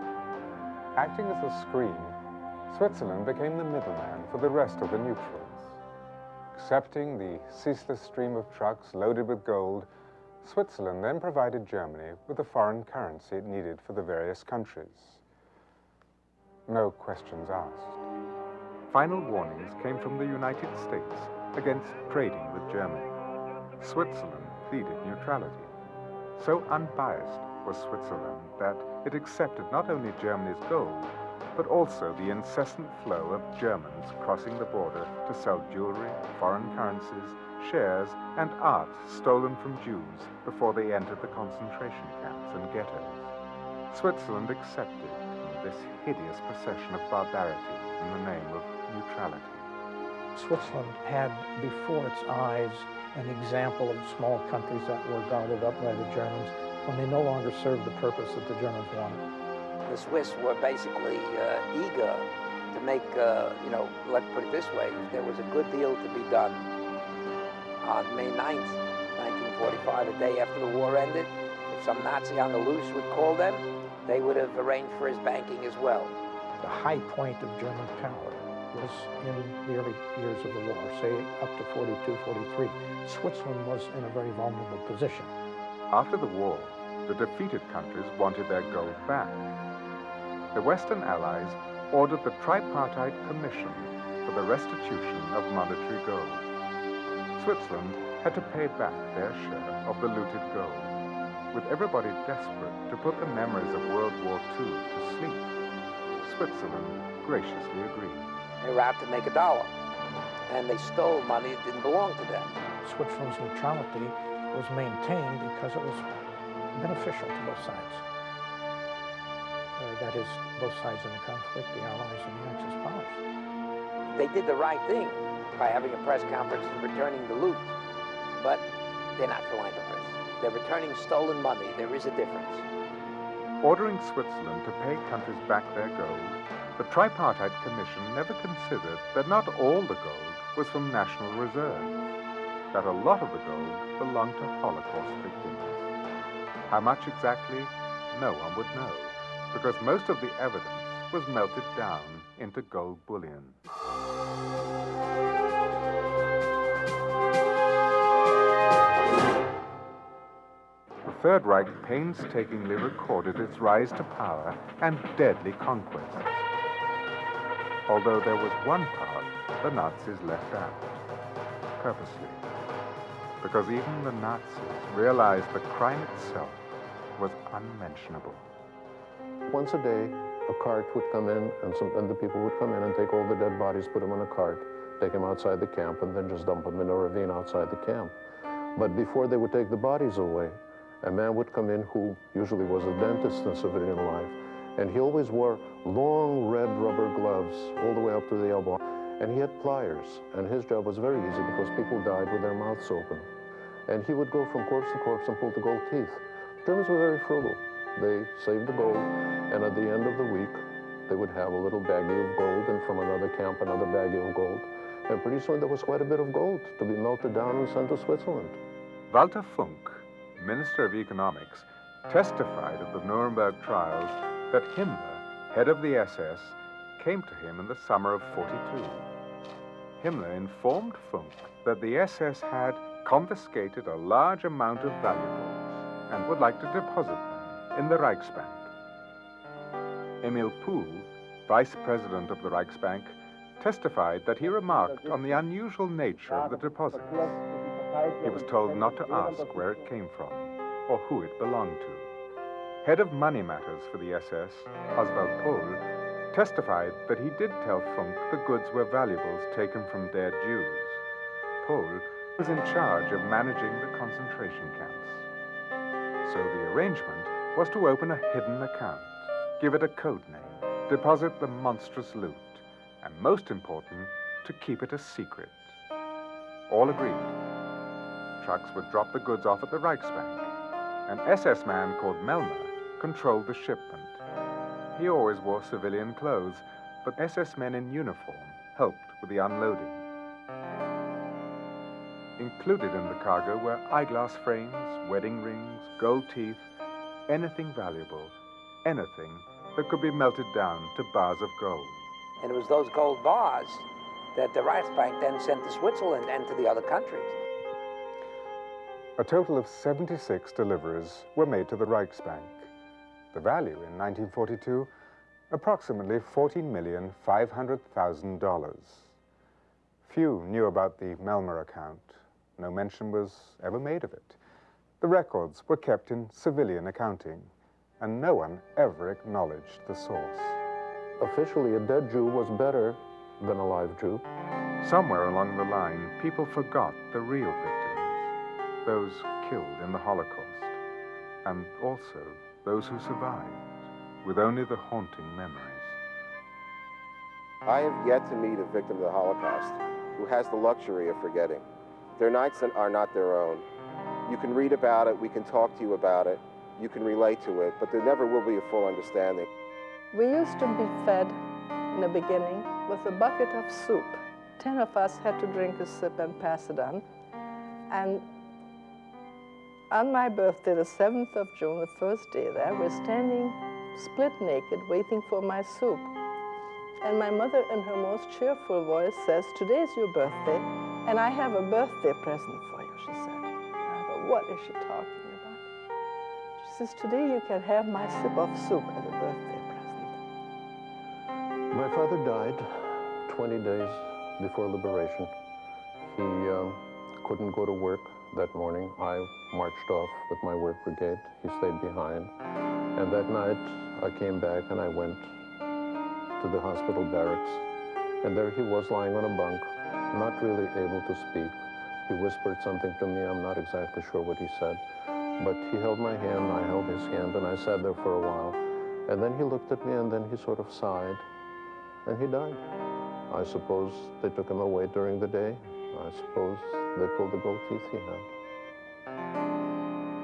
Acting as a screen, Switzerland became the middleman for the rest of the neutrals. Accepting the ceaseless stream of trucks loaded with gold, Switzerland then provided Germany with the foreign currency it needed for the various countries. No questions asked. Final warnings came from the United States against trading with Germany. Switzerland pleaded neutrality. So unbiased was Switzerland that it accepted not only Germany's gold, but also the incessant flow of Germans crossing the border to sell jewelry, foreign currencies, shares, and art stolen from Jews before they entered the concentration camps and ghettos. Switzerland accepted this hideous procession of barbarity in the name of neutrality. Switzerland had before its eyes an example of small countries that were gobbled up by the Germans when they no longer served the purpose that the Germans wanted. The Swiss were basically eager to make, let's put it this way, if there was a good deal to be done on May 9th, 1945, a day after the war ended, if some Nazi on the loose would call them, they would have arranged for his banking as well. The high point of German power was in the early years of the war, say up to 42, 43. Switzerland was in a very vulnerable position. After the war, the defeated countries wanted their gold back. The Western Allies ordered the Tripartite Commission for the restitution of monetary gold. Switzerland had to pay back their share of the looted gold, with everybody desperate to put the memories of World War II to sleep. Switzerland graciously agreed. They were out to make $1, and they stole money that didn't belong to them. Switzerland's neutrality was maintained because it was beneficial to both sides. That is, both sides in the conflict, the Allies and the Axis powers. They did the right thing by having a press conference and returning the loot, but they're not philanthropists. They're returning stolen money. There is a difference. Ordering Switzerland to pay countries back their gold, the Tripartite Commission never considered that not all the gold was from national reserves, that a lot of the gold belonged to Holocaust victims. How much exactly, no one would know, because most of the evidence was melted down into gold bullion. The Third Reich painstakingly recorded its rise to power and deadly conquests. Although there was one part the Nazis left out, purposely, because even the Nazis realized the crime itself was unmentionable. Once a day, a cart would come in, and the people would come in and take all the dead bodies, put them in a cart, take them outside the camp, and then just dump them in a ravine outside the camp. But before they would take the bodies away, a man would come in who usually was a dentist in civilian life, and he always wore long red rubber gloves all the way up to the elbow, and he had pliers, and his job was very easy because people died with their mouths open. And he would go from corpse to corpse and pull the gold teeth. The Germans were very frugal. They saved the gold, and at the end of the week, they would have a little baggie of gold, and from another camp, another baggie of gold. And pretty soon there was quite a bit of gold to be melted down and sent to Switzerland. Walter Funk, Minister of Economics, testified at the Nuremberg trials that Himmler, head of the SS, came to him in the summer of '42. Himmler informed Funk that the SS had confiscated a large amount of valuables and would like to deposit them in the Reichsbank. Emil Pohl, vice president of the Reichsbank, testified that he remarked on the unusual nature of the deposits. He was told not to ask where it came from or who it belonged to. Head of money matters for the SS, Oswald Pohl, testified that he did tell Funk the goods were valuables taken from dead Jews. Pohl was in charge of managing the concentration camps. So the arrangement was to open a hidden account, give it a code name, deposit the monstrous loot, and most important, to keep it a secret. All agreed. Trucks would drop the goods off at the Reichsbank. An SS man called Melmer controlled the shipment. He always wore civilian clothes, but SS men in uniform helped with the unloading. Included in the cargo were eyeglass frames, wedding rings, gold teeth, anything valuable, anything that could be melted down to bars of gold. And it was those gold bars that the Reichsbank then sent to Switzerland and to the other countries. A total of 76 deliveries were made to the Reichsbank. The value in 1942, approximately $14,500,000. Few knew about the Melmer account. No mention was ever made of it. The records were kept in civilian accounting, and no one ever acknowledged the source. Officially, a dead Jew was better than a live Jew. Somewhere along the line, people forgot the real victims, those killed in the Holocaust, and also those who survived, with only the haunting memories. I have yet to meet a victim of the Holocaust who has the luxury of forgetting. Their nights are not their own. You can read about it, we can talk to you about it, you can relate to it, but there never will be a full understanding. We used to be fed in the beginning with a bucket of soup. 10 of us had to drink a sip and pass it on. And on my birthday, the 7th of June, the first day there, we're standing split naked waiting for my soup. And my mother, in her most cheerful voice, says, "Today's your birthday, and I have a birthday present for you," she said. And I thought, what is she talking about? She says, "Today you can have my sip of soup as a birthday present." My father died 20 days before liberation. He couldn't go to work that morning. I marched off with my work brigade. He stayed behind. And that night, I came back and I went to the hospital barracks. And there he was lying on a bunk, not really able to speak. He whispered something to me. I'm not exactly sure what he said. But he held my hand, I held his hand, and I sat there for a while. And then he looked at me, and then he sort of sighed, and he died. I suppose they took him away during the day. I suppose they pulled the gold teeth he had.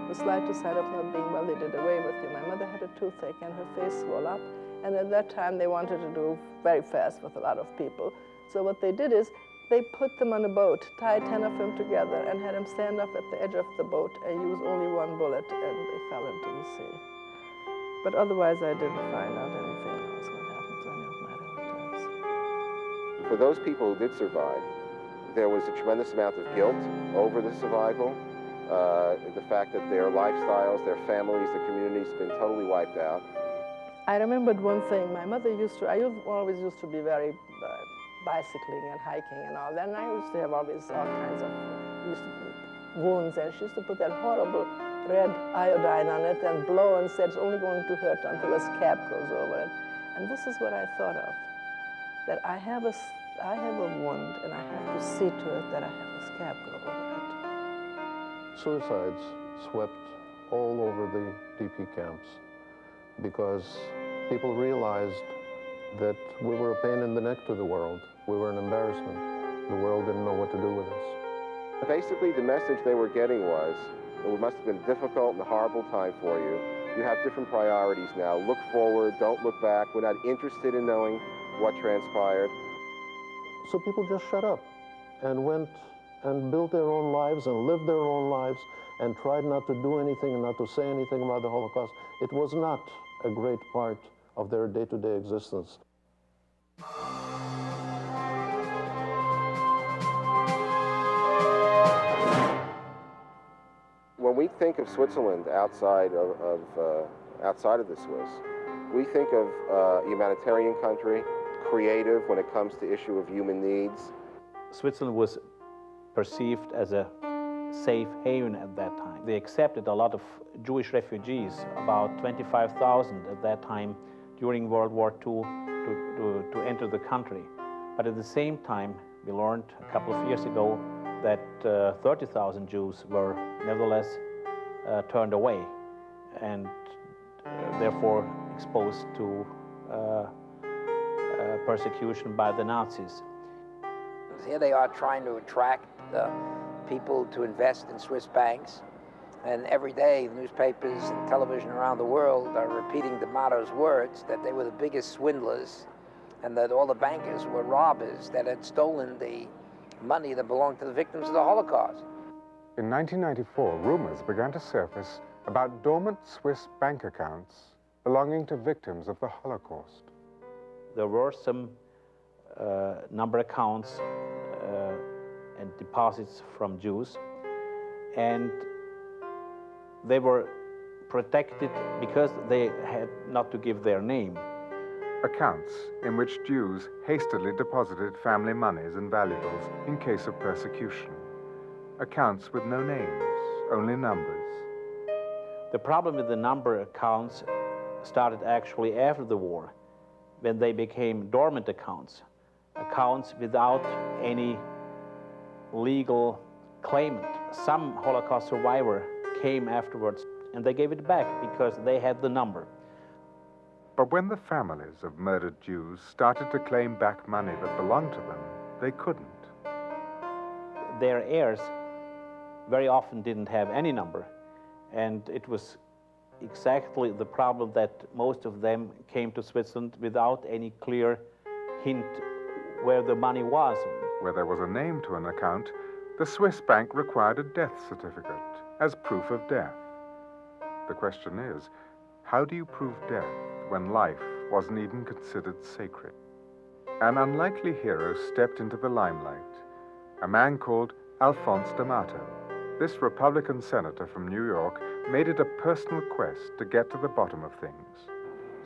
The slightest sign of not being well, they did away with you. My mother had a toothache and her face swelled up. And at that time, they wanted to do very fast with a lot of people. So what they did is they put them on a boat, tied 10 of them together, and had them stand up at the edge of the boat and use only one bullet, and they fell into the sea. But otherwise, I didn't find out anything else what happened to any of my relatives. For those people who did survive, there was a tremendous amount of guilt over the survival. The fact that their lifestyles, their families, their communities have been totally wiped out. I remembered one thing. My mother I always used to be very bicycling and hiking and all that, and I used to have always all kinds of wounds, and she used to put that horrible red iodine on it and blow and said it's only going to hurt until a scab goes over it. And this is what I thought of, that I have a wound and I have to see to it that I have a scab go over it. Suicides swept all over the DP camps because people realized that we were a pain in the neck to the world. We were an embarrassment. The world didn't know what to do with us. Basically, the message they were getting was, it must have been a difficult and horrible time for you. You have different priorities now. Look forward, don't look back. We're not interested in knowing what transpired. So people just shut up and went and built their own lives and lived their own lives and tried not to do anything and not to say anything about the Holocaust. It was not a great part of their day-to-day existence. When we think of Switzerland outside of the Swiss, we think of a humanitarian country, creative when it comes to issue of human needs. Switzerland was perceived as a safe haven at that time. They accepted a lot of Jewish refugees, about 25,000 at that time during World War II to enter the country. But at the same time, we learned a couple of years ago that 30,000 Jews were nevertheless turned away and therefore exposed to persecution by the Nazis. Here they are trying to attract people to invest in Swiss banks. And every day, newspapers and television around the world are repeating D'Amato's words that they were the biggest swindlers and that all the bankers were robbers that had stolen the money that belonged to the victims of the Holocaust. In 1994, rumors began to surface about dormant Swiss bank accounts belonging to victims of the Holocaust. There were some number accounts and deposits from Jews, and they were protected because they had not to give their name. Accounts in which Jews hastily deposited family monies and valuables in case of persecution. Accounts with no names, only numbers. The problem with the number accounts started actually after the war, when they became dormant accounts, accounts without any legal claimant. Some Holocaust survivor came afterwards and they gave it back because they had the number. But when the families of murdered Jews started to claim back money that belonged to them, they couldn't. Their heirs very often didn't have any number, and it was exactly the problem that most of them came to Switzerland without any clear hint where the money was. Where there was a name to an account, the Swiss bank required a death certificate as proof of death. The question is, how do you prove death when life wasn't even considered sacred? An unlikely hero stepped into the limelight, a man called Alphonse D'Amato. This Republican senator from New York made it a personal quest to get to the bottom of things.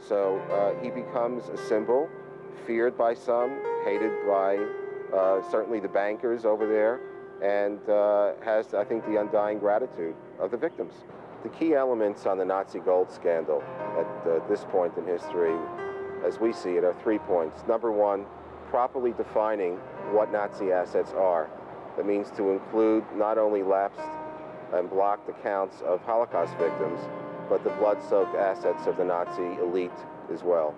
So he becomes a symbol, feared by some, hated by certainly the bankers over there, and has, I think, the undying gratitude of the victims. The key elements on the Nazi gold scandal at this point in history, as we see it, are 3 points. Number one, properly defining what Nazi assets are. That means to include not only lapsed and blocked accounts of Holocaust victims, but the blood-soaked assets of the Nazi elite as well.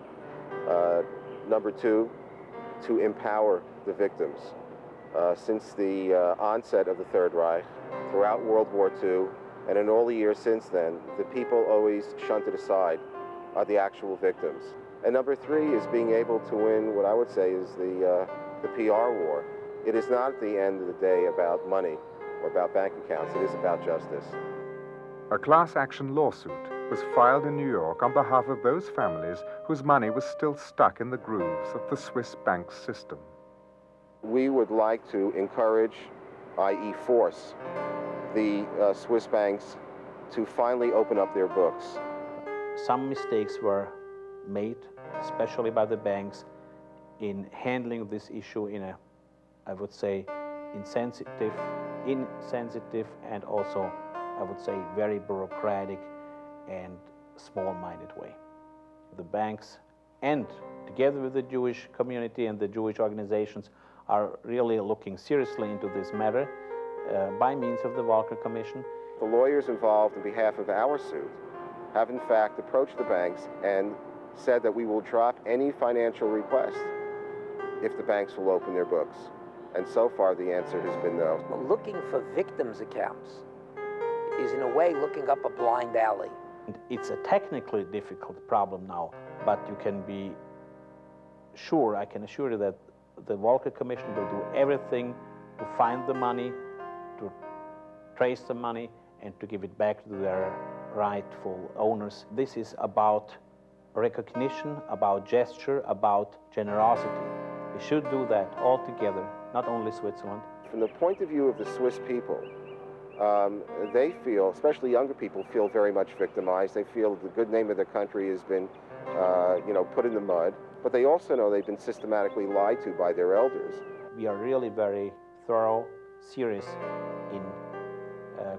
Number two, to empower the victims. Since the onset of the Third Reich, throughout World War II, and in all the years since then, the people always shunted aside are the actual victims. And number three is being able to win what I would say is the PR war. It is not at the end of the day about money or about bank accounts. It is about justice. A class action lawsuit was filed in New York on behalf of those families whose money was still stuck in the grooves of the Swiss bank system. We would like to encourage, i.e. force, the Swiss banks to finally open up their books. Some mistakes were made, especially by the banks, in handling this issue in a, I would say, insensitive and also, I would say, very bureaucratic and small-minded way. The banks, and together with the Jewish community and the Jewish organizations, are really looking seriously into this matter by means of the Walker Commission. The lawyers involved on behalf of our suit have in fact approached the banks and said that we will drop any financial request if the banks will open their books. And so far the answer has been no. Well, looking for victims' accounts is in a way looking up a blind alley. It's a technically difficult problem now, but you can be sure, I can assure you that the Walker Commission will do everything to find the money, to trace the money, and to give it back to their rightful owners. This is about recognition, about gesture, about generosity. We should do that all together, not only Switzerland. From the point of view of the Swiss people, they feel, especially younger people, feel very much victimized. They feel the good name of their country has been, put in the mud. But they also know they've been systematically lied to by their elders. We are really very thorough, serious in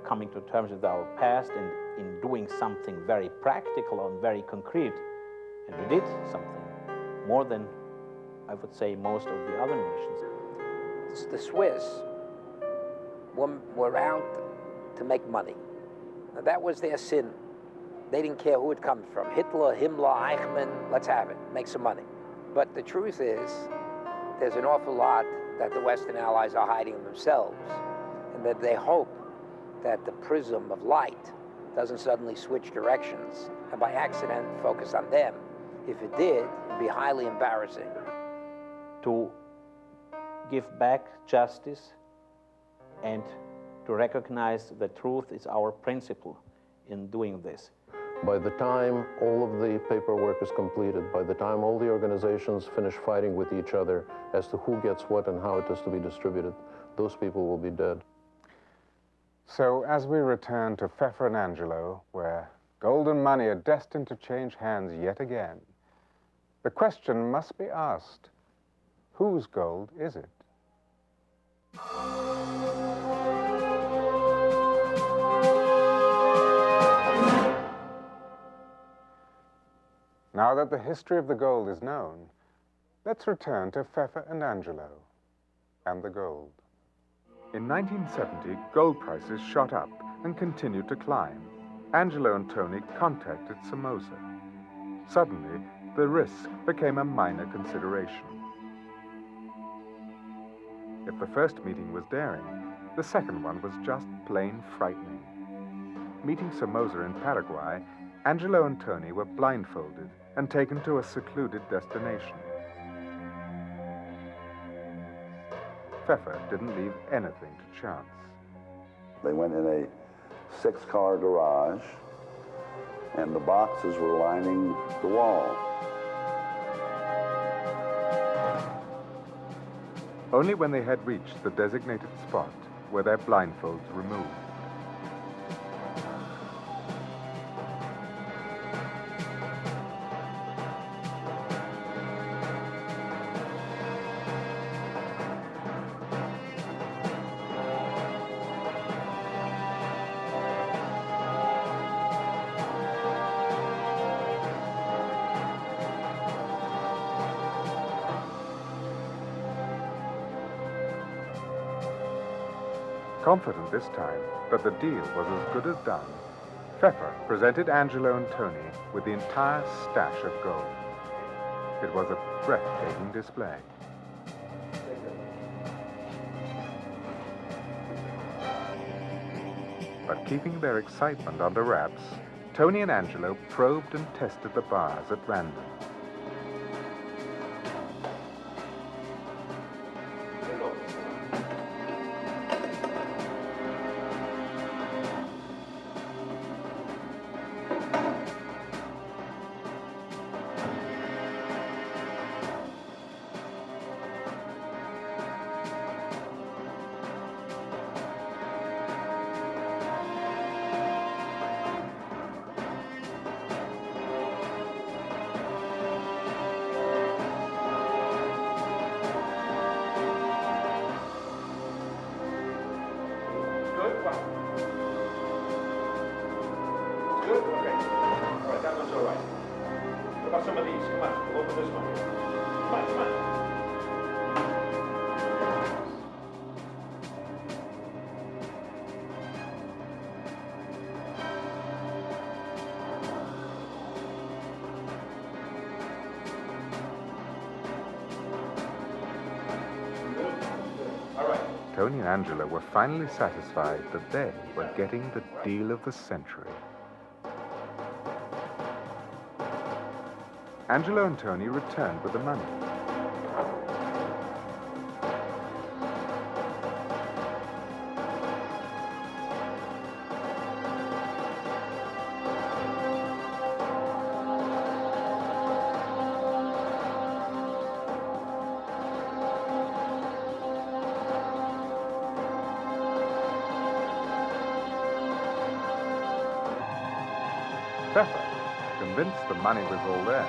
coming to terms with our past and in doing something very practical and very concrete. And we did something more than, I would say, most of the other nations. The Swiss were out to make money. Now, that was their sin. They didn't care who it comes from. Hitler, Himmler, Eichmann, let's have it, make some money. But the truth is, there's an awful lot that the Western Allies are hiding themselves, and that they hope that the prism of light doesn't suddenly switch directions and by accident focus on them. If it did, it'd be highly embarrassing. To give back justice and to recognize the truth is our principle in doing this. By the time all of the paperwork is completed, by the time all the organizations finish fighting with each other as to who gets what and how it is to be distributed, those people will be dead. So as we return to Pfeffer and Angelo, where gold and money are destined to change hands yet again, the question must be asked, whose gold is it? Now that the history of the gold is known, let's return to Pfeffer and Angelo and the gold. In 1970, gold prices shot up and continued to climb. Angelo and Tony contacted Somoza. Suddenly, the risk became a minor consideration. If the first meeting was daring, the second one was just plain frightening. Meeting Somoza in Paraguay, Angelo and Tony were blindfolded and taken to a secluded destination. Pfeffer didn't leave anything to chance. They went in a 6-car garage, and the boxes were lining the wall. Only when they had reached the designated spot were their blindfolds removed. Confident this time that the deal was as good as done, Pfeffer presented Angelo and Tony with the entire stash of gold. It was a breathtaking display. But keeping their excitement under wraps, Tony and Angelo probed and tested the bars at random. Good? Okay. All right, that one's all right. What about some of these? Come on, we'll open this one here. Come on, come on. Tony and Angelo were finally satisfied that they were getting the deal of the century. Angelo and Tony returned with the money. Pfeffer, convinced the money was all there,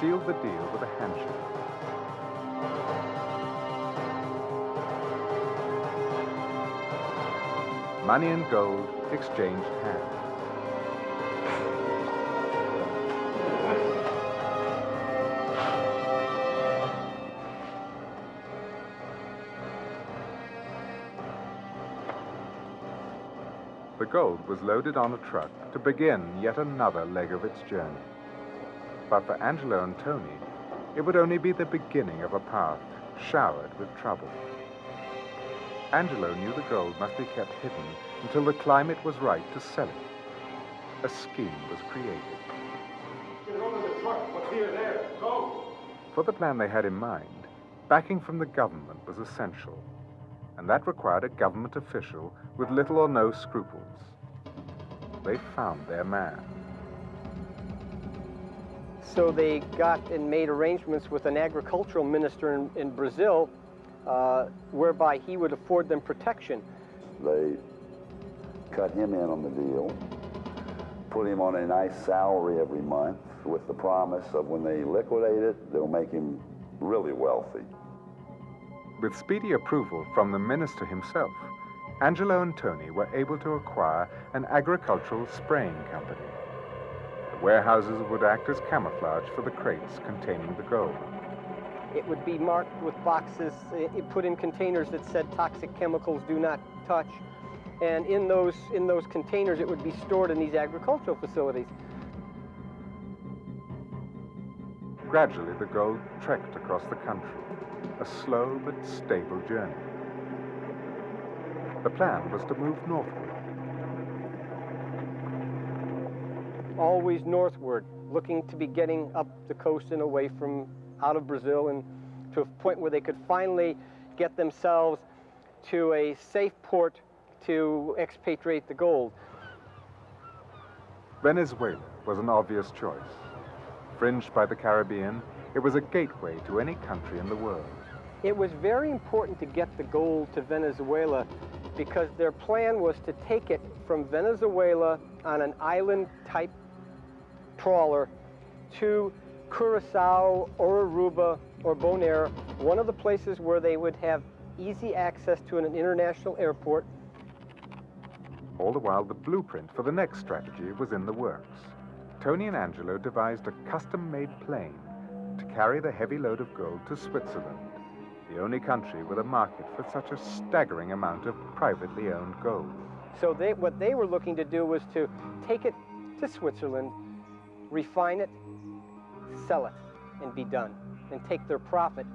sealed the deal with a handshake. Money and gold exchanged hands. The gold was loaded on a truck to begin yet another leg of its journey. But for Angelo and Tony, it would only be the beginning of a path showered with trouble. Angelo knew the gold must be kept hidden until the climate was right to sell it. A scheme was created. Get it over the truck. What's here, there? Go! For the plan they had in mind, backing from the government was essential, and that required a government official with little or no scruples. They found their man. So they got and made arrangements with an agricultural minister in Brazil, whereby he would afford them protection. They cut him in on the deal, put him on a nice salary every month with the promise of when they liquidate it, they'll make him really wealthy. With speedy approval from the minister himself, Angelo and Tony were able to acquire an agricultural spraying company. The warehouses would act as camouflage for the crates containing the gold. It would be marked with boxes, put in containers that said toxic chemicals do not touch. And in those containers, it would be stored in these agricultural facilities. Gradually, the gold trekked across the country, a slow but stable journey. The plan was to move northward. Always northward, looking to be getting up the coast and away from out of Brazil and to a point where they could finally get themselves to a safe port to expatriate the gold. Venezuela was an obvious choice. Fringed by the Caribbean, it was a gateway to any country in the world. It was very important to get the gold to Venezuela because their plan was to take it from Venezuela on an island-type trawler to Curacao or Aruba or Bonaire, one of the places where they would have easy access to an international airport. All the while, the blueprint for the next strategy was in the works. Tony and Angelo devised a custom-made plane to carry the heavy load of gold to Switzerland, the only country with a market for such a staggering amount of privately owned gold. So what they were looking to do was to take it to Switzerland, refine it, sell it, and be done, and take their profit.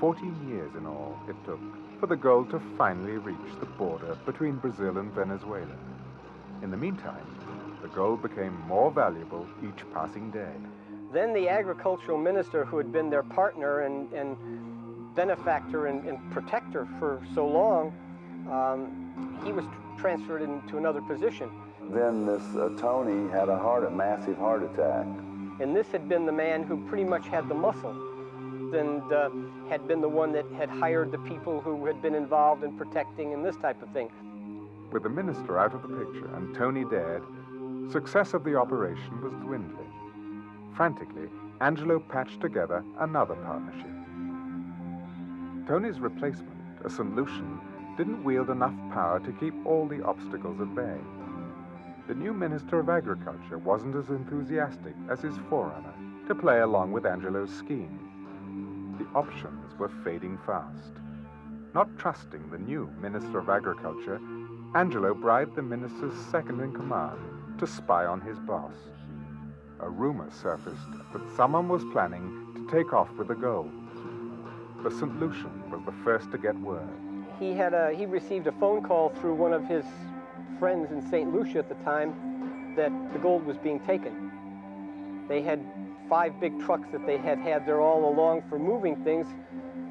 14 years in all it took for the gold to finally reach the border between Brazil and Venezuela. In the meantime, the gold became more valuable each passing day. Then the agricultural minister, who had been their partner and benefactor and protector for so long, he was transferred into another position. Then this Tony had a massive heart attack. And this had been the man who pretty much had the muscle and had been the one that had hired the people who had been involved in protecting and this type of thing. With the minister out of the picture and Tony dead, success of the operation was dwindling. Frantically, Angelo patched together another partnership. Tony's replacement, a St. Lucian, didn't wield enough power to keep all the obstacles at bay. The new Minister of Agriculture wasn't as enthusiastic as his forerunner to play along with Angelo's scheme. The options were fading fast. Not trusting the new Minister of Agriculture, Angelo bribed the minister's second-in-command to spy on his boss. A rumor surfaced that someone was planning to take off with the gold. The St. Lucian was the first to get word. He received a phone call through one of his friends in St. Lucia at the time that the gold was being taken. They had 5 big trucks that they had there all along for moving things,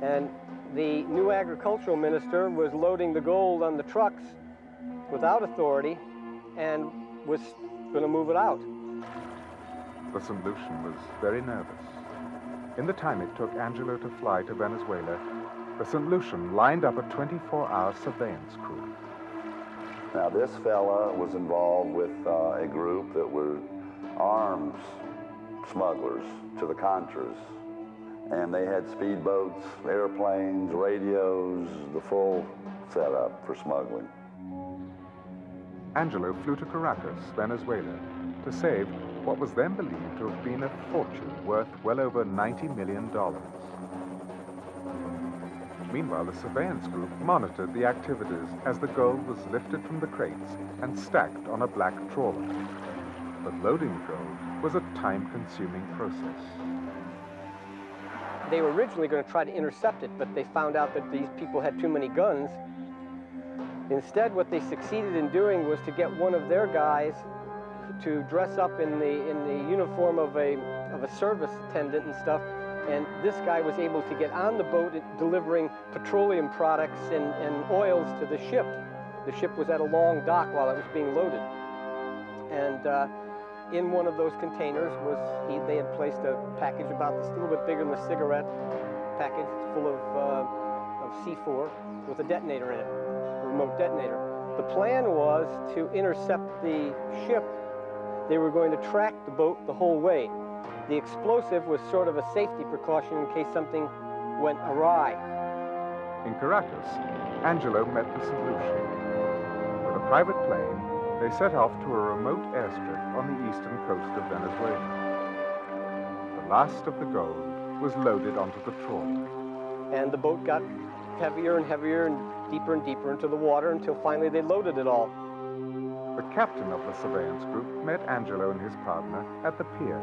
and the new agricultural minister was loading the gold on the trucks without authority and was going to move it out. The St. Lucian was very nervous. In the time it took Angelo to fly to Venezuela, the St. Lucian lined up a 24-hour surveillance crew. Now, this fella was involved with a group that were arms smugglers to the Contras. And they had speedboats, airplanes, radios, the full setup for smuggling. Angelo flew to Caracas, Venezuela, to save what was then believed to have been a fortune worth well over $90 million. Meanwhile, the surveillance group monitored the activities as the gold was lifted from the crates and stacked on a black trawler. But loading the gold was a time-consuming process. They were originally going to try to intercept it, but they found out that these people had too many guns. Instead, what they succeeded in doing was to get one of their guys to dress up in the uniform of a service attendant and stuff, and this guy was able to get on the boat delivering petroleum products and oils to the ship. The ship was at a long dock while it was being loaded. And in one of those containers they had placed a package about this, a little bit bigger than a cigarette package, full of C4 with a detonator in it, a remote detonator. The plan was to intercept the ship. They were going to track the boat the whole way. The explosive was sort of a safety precaution in case something went awry. In Caracas, Angelo met the solution. With a private plane, they set off to a remote airstrip on the eastern coast of Venezuela. The last of the gold was loaded onto the trawler. And the boat got heavier and heavier and deeper into the water until finally they loaded it all. The captain of the surveillance group met Angelo and his partner at the pier,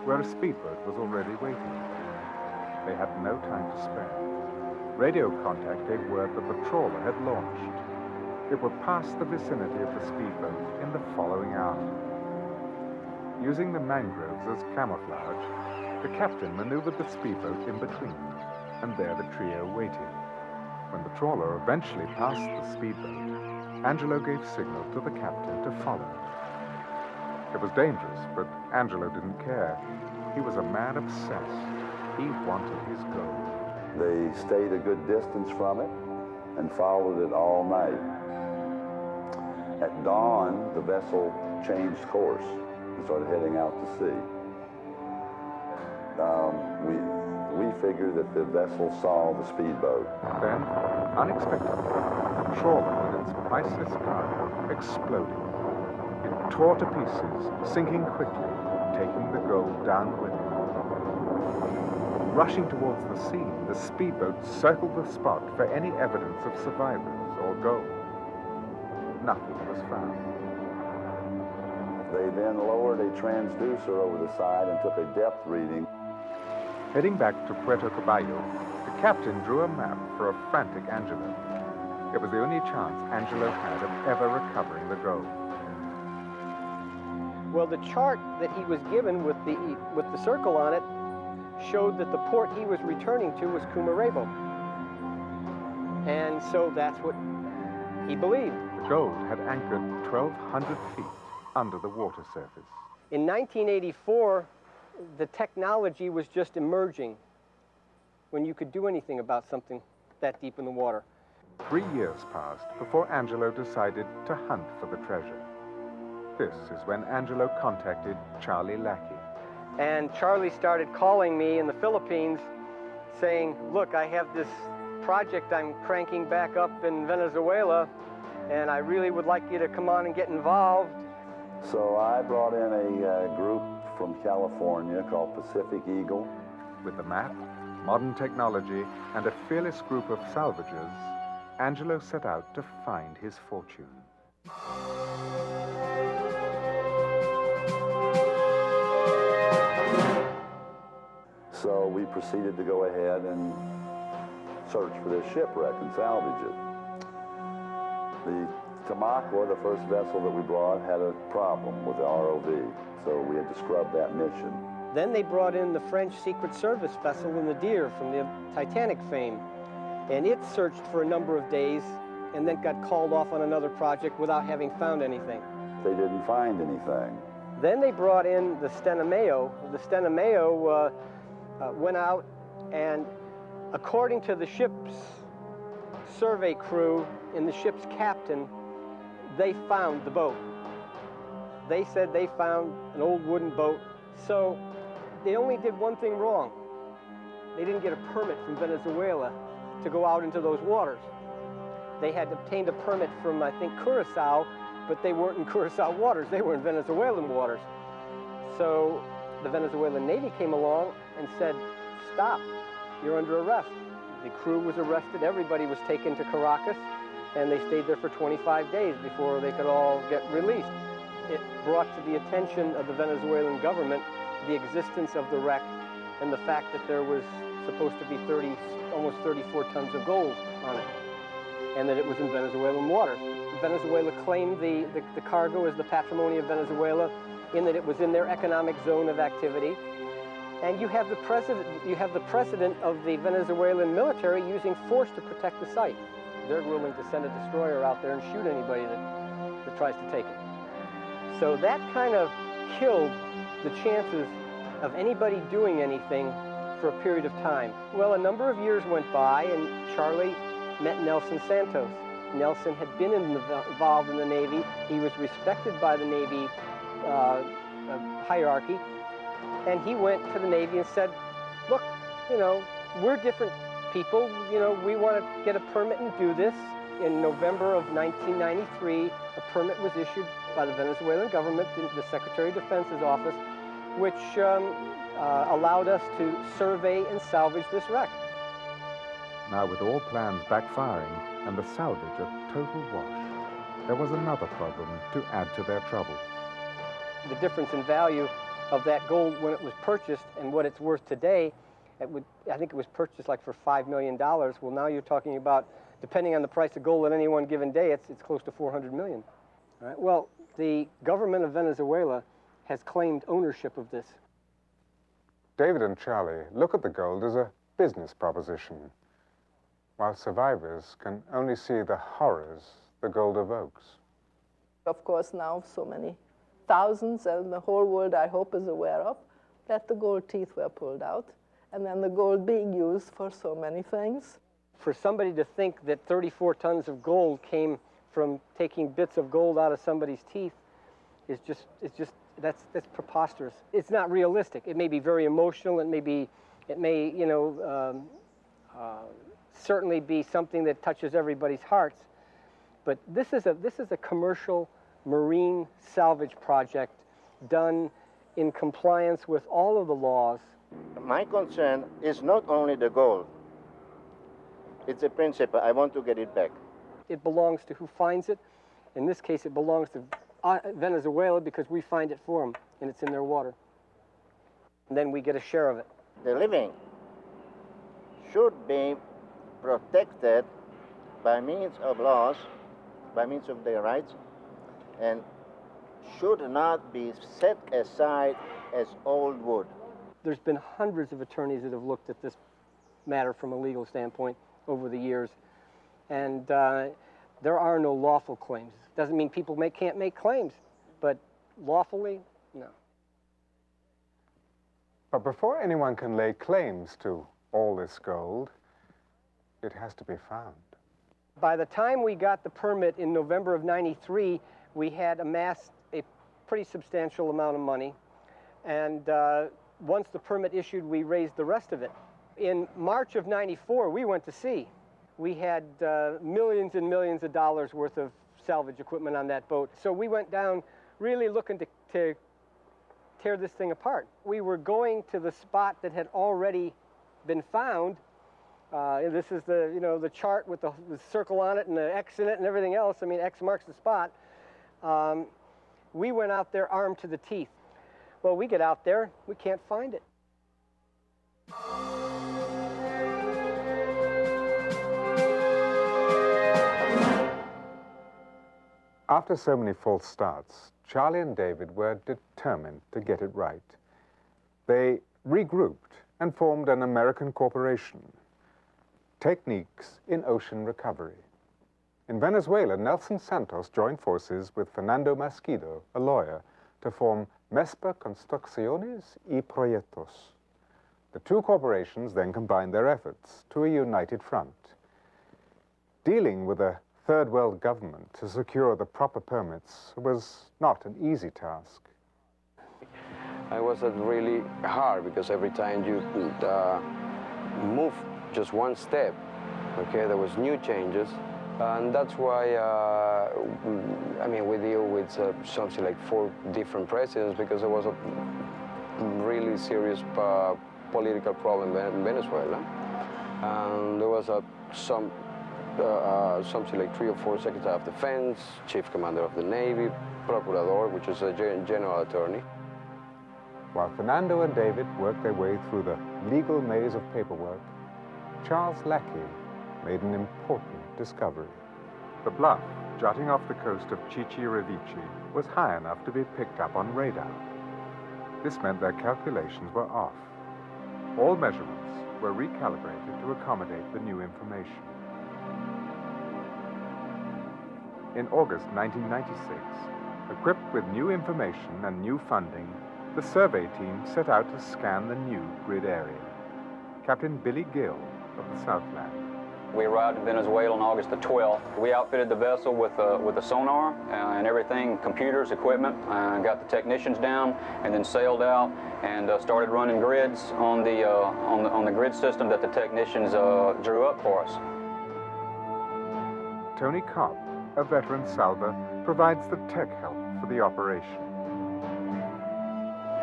where a speedboat was already waiting. They had no time to spare. Radio contact gave word that the trawler had launched. It would pass the vicinity of the speedboat in the following hour. Using the mangroves as camouflage, the captain maneuvered the speedboat in between, and there the trio waited. When the trawler eventually passed the speedboat, Angelo gave signal to the captain to follow. It was dangerous, but Angelo didn't care. He was a man obsessed. He wanted his gold. They stayed a good distance from it and followed it all night. At dawn, the vessel changed course and started heading out to sea. We figured that the vessel saw the speedboat. Then, unexpectedly, the trawler with its priceless cargo exploded. It tore to pieces, sinking quickly, taking the gold down with it. Rushing towards the scene, the speedboat circled the spot for any evidence of survivors or gold. Nothing was found. They then lowered a transducer over the side and took a depth reading. Heading back to Puerto Cabello, the captain drew a map for a frantic Angelo. It was the only chance Angelo had of ever recovering the gold. Well, the chart that he was given with the circle on it showed that the port he was returning to was Cumaravo. And so that's what he believed. The gold had anchored 1,200 feet under the water surface. In 1984, the technology was just emerging when you could do anything about something that deep in the water. 3 years passed before Angelo decided to hunt for the treasure. This is when Angelo contacted Charlie Lackey. And Charlie started calling me in the Philippines saying, look, I have this project I'm cranking back up in Venezuela, and I really would like you to come on and get involved. So I brought in a group from California called Pacific Eagle. With the map, modern technology, and a fearless group of salvagers, Angelo set out to find his fortune. So we proceeded to go ahead and search for this shipwreck and salvage it. The Tamaqua, the first vessel that we brought, had a problem with the ROV, so we had to scrub that mission. Then they brought in the French Secret Service vessel, the Nadir, from the Titanic fame, and it searched for a number of days and then got called off on another project without having found anything. They didn't find anything. Then they brought in the Stena Mayo. The Stena Mayo went out, and according to the ship's survey crew and the ship's captain, they found the boat. They said they found an old wooden boat. So they only did one thing wrong. They didn't get a permit from Venezuela to go out into those waters. They had obtained a permit from, I think, Curacao, but they weren't in Curacao waters. They were in Venezuelan waters. So the Venezuelan Navy came along and said, stop, you're under arrest. The crew was arrested, everybody was taken to Caracas, and they stayed there for 25 days before they could all get released. It brought to the attention of the Venezuelan government the existence of the wreck and the fact that there was supposed to be almost 34 tons of gold on it, and that it was in Venezuelan waters. Venezuela claimed the cargo as the patrimony of Venezuela, in that it was in their economic zone of activity. And you have the precedent of the Venezuelan military using force to protect the site. They're willing to send a destroyer out there and shoot anybody that tries to take it. So that kind of killed the chances of anybody doing anything for a period of time. Well, a number of years went by, and Charlie met Nelson Santos. Nelson had been involved in the Navy. He was respected by the Navy hierarchy. And he went to the Navy and said, look, you know, we're different people. You know, we want to get a permit and do this. In November of 1993, a permit was issued by the Venezuelan government, the Secretary of Defense's office, which allowed us to survey and salvage this wreck. Now, with all plans backfiring and the salvage a total wash, there was another problem to add to their trouble. The difference in value of that gold when it was purchased and what it's worth today, I think it was purchased like for $5 million. Well, now you're talking about, depending on the price of gold at any one given day, it's close to $400 million. All right? Well, the government of Venezuela has claimed ownership of this. David and Charlie look at the gold as a business proposition, while survivors can only see the horrors the gold evokes. Of course, now so many thousands, and the whole world, I hope, is aware of, that the gold teeth were pulled out, and then the gold being used for so many things. For somebody to think that 34 tons of gold came from taking bits of gold out of somebody's teeth is that's preposterous. It's not realistic. It may be very emotional. It may, you know, certainly be something that touches everybody's hearts. But this is a commercial marine salvage project done in compliance with all of the laws. My concern is not only the gold. It's a principle. I want to get it back. It belongs to who finds it. In this case, it belongs to Venezuela because we find it for them, and it's in their water. And then we get a share of it. The living should be protected by means of laws, by means of their rights, and should not be set aside as old wood. There's been hundreds of attorneys that have looked at this matter from a legal standpoint over the years, and there are no lawful claims. Doesn't mean people can't make claims, but lawfully, no. But before anyone can lay claims to all this gold, it has to be found. By the time we got the permit in November of '93, we had amassed a pretty substantial amount of money, and once the permit issued, we raised the rest of it. In March of '94, we went to sea. We had millions and millions of dollars worth of salvage equipment on that boat. So we went down really looking to tear this thing apart. We were going to the spot that had already been found. This is the chart with the circle on it and the X in it and everything else. I mean, X marks the spot. We went out there armed to the teeth. Well, we get out there, we can't find it. After so many false starts, Charlie and David were determined to get it right. They regrouped and formed an American corporation, Techniques in Ocean Recovery. In Venezuela, Nelson Santos joined forces with Fernando Masquido, a lawyer, to form Mespa Construcciones y Proyectos. The two corporations then combined their efforts to a united front. Dealing with a third world government to secure the proper permits was not an easy task. It was really hard because every time you move just one step, okay, there was new changes. And that's why, I mean, we deal with something like 4 different presidents because there was a really serious political problem in Venezuela. And there was something like 3 or 4 Secretary of Defense, Chief Commander of the Navy, Procurador, which is a general attorney. While Fernando and David worked their way through the legal maze of paperwork, Charles Lackey made an important discovery. The bluff jutting off the coast of Chichi Revici was high enough to be picked up on radar. This meant their calculations were off. All measurements were recalibrated to accommodate the new information. In August 1996, equipped with new information and new funding, the survey team set out to scan the new grid area. Captain Billy Gill of the Southland. We arrived in Venezuela on August the 12th. We outfitted the vessel with a sonar and everything, computers, equipment, got the technicians down, and then sailed out and started running grids on the grid system that the technicians drew up for us. Tony Kopp, a veteran salver, provides the tech help for the operation.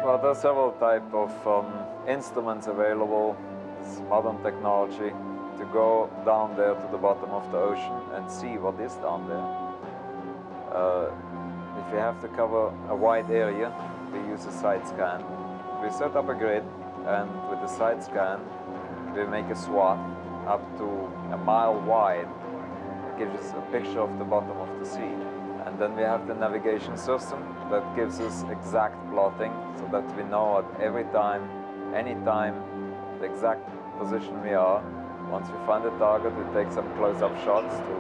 Well, there are several types of instruments available. It's modern technology to go down there to the bottom of the ocean and see what is down there. If we have to cover a wide area, we use a side scan. We set up a grid, and with the side scan, we make a swath up to a mile wide. It gives us a picture of the bottom of the sea. And then we have the navigation system that gives us exact plotting so that we know at every time, any time, the exact position we are. Once we find a target, we take some close-up shots to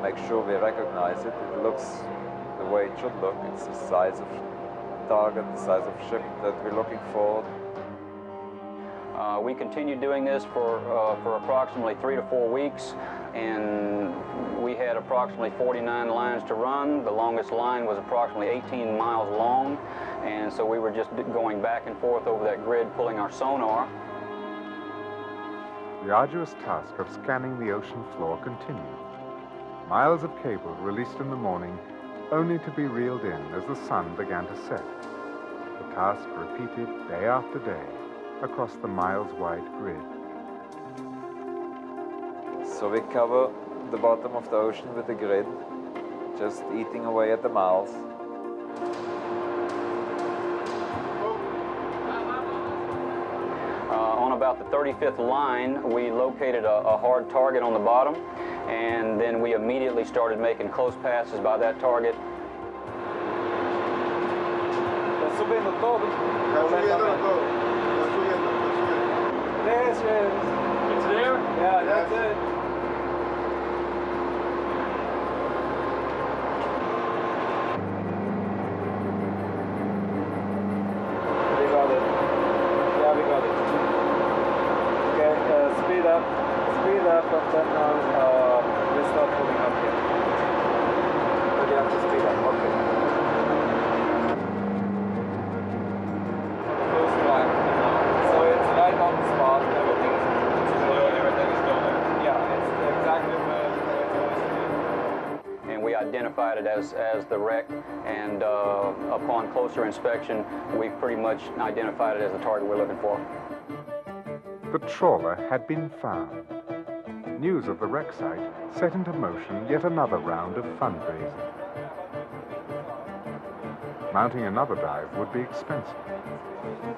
make sure we recognize it. It looks the way it should look. It's the size of target, the size of ship that we're looking for. We continued doing this for approximately 3 to 4 weeks, and we had approximately 49 lines to run. The longest line was approximately 18 miles long, and so we were just going back and forth over that grid, pulling our sonar. The arduous task of scanning the ocean floor continued. Miles of cable released in the morning, only to be reeled in as the sun began to set. The task repeated day after day across the miles-wide grid. So we cover the bottom of the ocean with the grid, just eating away at the miles. On about the 35th line, we located a hard target on the bottom, and then we immediately started making close passes by that target. It's there? Yeah, that's it. We got it. Yeah, we got it. Okay, speed up, and then we start pulling up here. But you have to speed up, okay. First line. So it's right on the spot, everything is still there. Yeah, it's exactly where it's supposed to be. And we identified it as the wreck, and upon closer inspection, we pretty much identified it as the target we're looking for. The trawler had been found. News of the wreck site set into motion yet another round of fundraising. Mounting another dive would be expensive.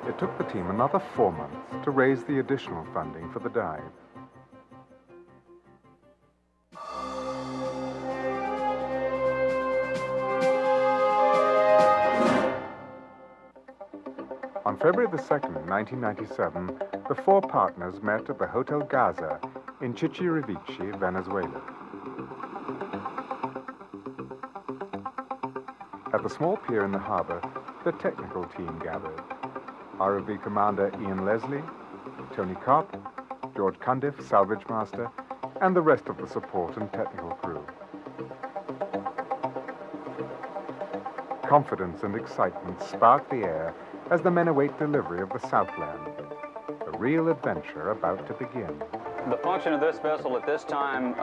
It took the team another 4 months to raise the additional funding for the dive. On February the 2nd, 1997, the 4 partners met at the Hotel Gaza in Chichi Revici, Venezuela. At the small pier in the harbor, the technical team gathered. ROV Commander Ian Leslie, Tony Kopp, George Cundiff, Salvage Master, and the rest of the support and technical crew. Confidence and excitement spark the air as the men await delivery of the Southland, a real adventure about to begin. The function of this vessel at this time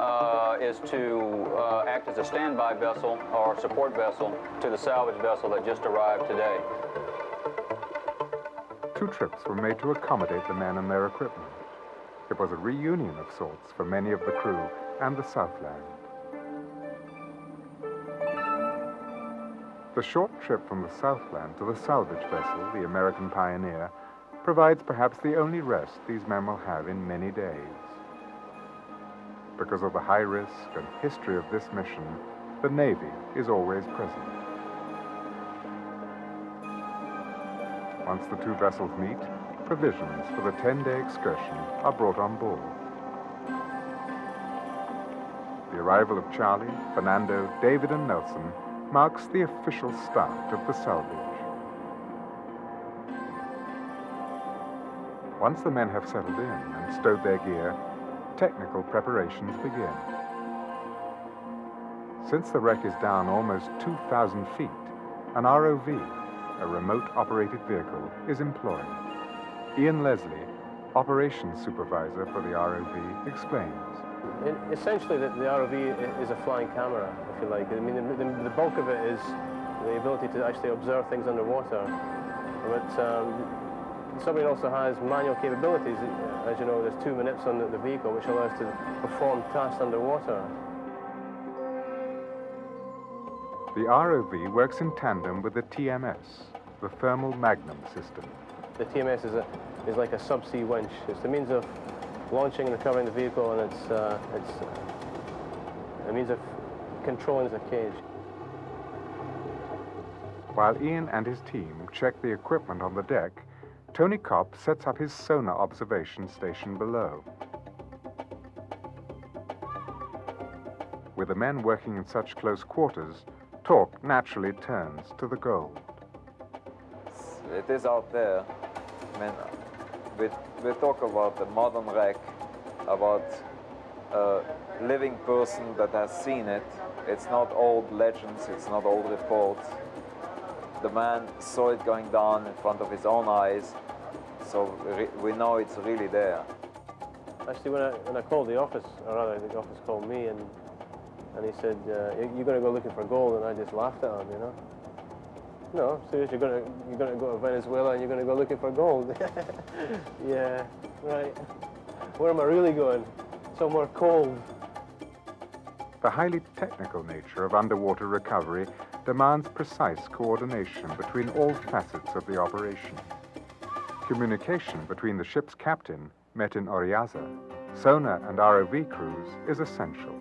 is to act as a standby vessel or support vessel to the salvage vessel that just arrived today. 2 trips were made to accommodate the men and their equipment. It was a reunion of sorts for many of the crew and the Southland. The short trip from the Southland to the salvage vessel, the American Pioneer, provides perhaps the only rest these men will have in many days. Because of the high risk and history of this mission, the Navy is always present. Once the two vessels meet, provisions for the 10-day excursion are brought on board. The arrival of Charlie, Fernando, David, and Nelson marks the official start of the salvage. Once the men have settled in and stowed their gear, technical preparations begin. Since the wreck is down almost 2,000 feet, an ROV, a remote-operated vehicle, is employed. Ian Leslie, operations supervisor for the ROV, explains. Essentially, the ROV is a flying camera, if you like. I mean, the bulk of it is the ability to actually observe things underwater. But the submarine also has manual capabilities. As you know, there's 2 manips on the vehicle, which allows to perform tasks underwater. The ROV works in tandem with the TMS, the Thermal Magnum system. The TMS is like a subsea winch. It's the means of launching and recovering the vehicle, and it's a means of controlling the cage. While Ian and his team check the equipment on the deck, Tony Kopp sets up his sonar observation station below. With the men working in such close quarters, talk naturally turns to the gold. It is out there. I mean, we talk about the modern wreck, about a living person that has seen it. It's not old legends, it's not old reports. The man saw it going down in front of his own eyes, so we know it's really there. Actually, when I called the office, or rather the office called me, and he said, you're going to go looking for gold, and I just laughed at him, you know. No, seriously, you're going to go to Venezuela and you're going to go looking for gold. Yeah, right. Where am I really going? Somewhere cold. The highly technical nature of underwater recovery demands precise coordination between all facets of the operation. Communication between the ship's captain, Metin Oriaza, sonar and ROV crews is essential.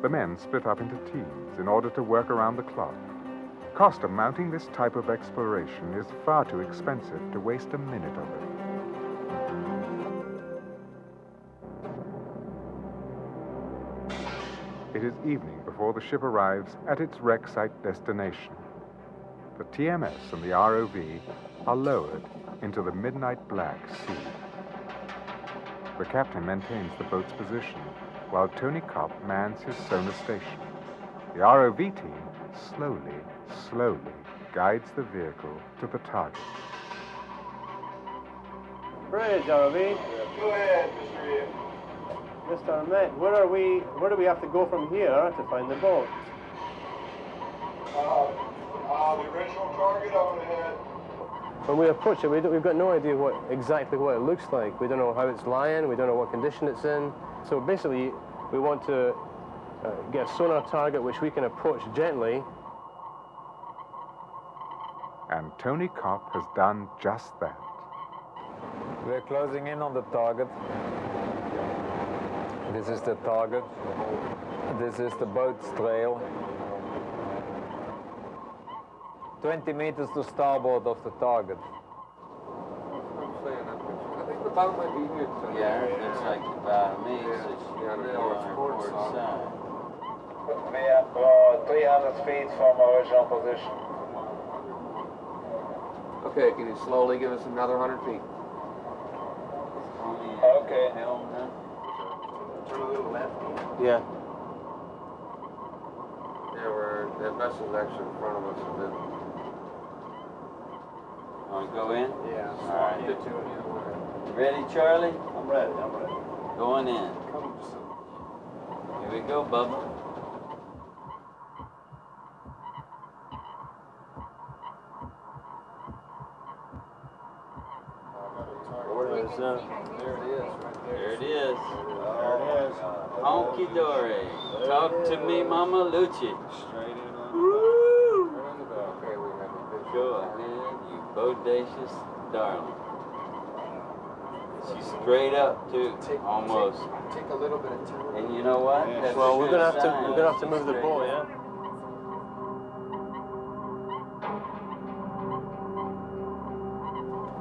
The men split up into teams in order to work around the clock. Cost of mounting this type of exploration is far too expensive to waste a minute of it. It is evening before the ship arrives at its wreck site destination. The TMS and the ROV are lowered into the midnight black sea. The captain maintains the boat's position, while Tony Kopp mans his sonar station. The ROV team slowly guides the vehicle to the target. Bridge, ROV. Go ahead, Mr. Ian. Mr. Arnett, where do we have to go from here to find the boat? The original target on ahead. When we approach it, we've got no idea exactly what it looks like. We don't know how it's lying, we don't know what condition it's in. So basically, we want to get a sonar target which we can approach gently. And Tony Kopp has done just that. We're closing in on the target. This is the target. This is the boat's trail. 20 meters to starboard of the target. I think the boat might be here too. Yeah, it looks like the bottom is. Port side. Put me up 300 feet from original position. Okay, can you slowly give us another 100 feet? Okay. Turn a little left. Yeah. Yeah, that vessel's actually in front of us a bit. Want to go in? Yeah. All right. Get to it either way. Ready, Charlie? I'm ready. Going in. Come just Here we go, Bubba. There it is, right there. There it is. Honky dory. Talk to me, Mama Lucci. Straight in on the bow. Right on the bow. Go ahead, you bodacious darling. She's straight up too, almost. Take a little bit of time. And you know what? Yes. Well, we're gonna have to move the bull, yeah.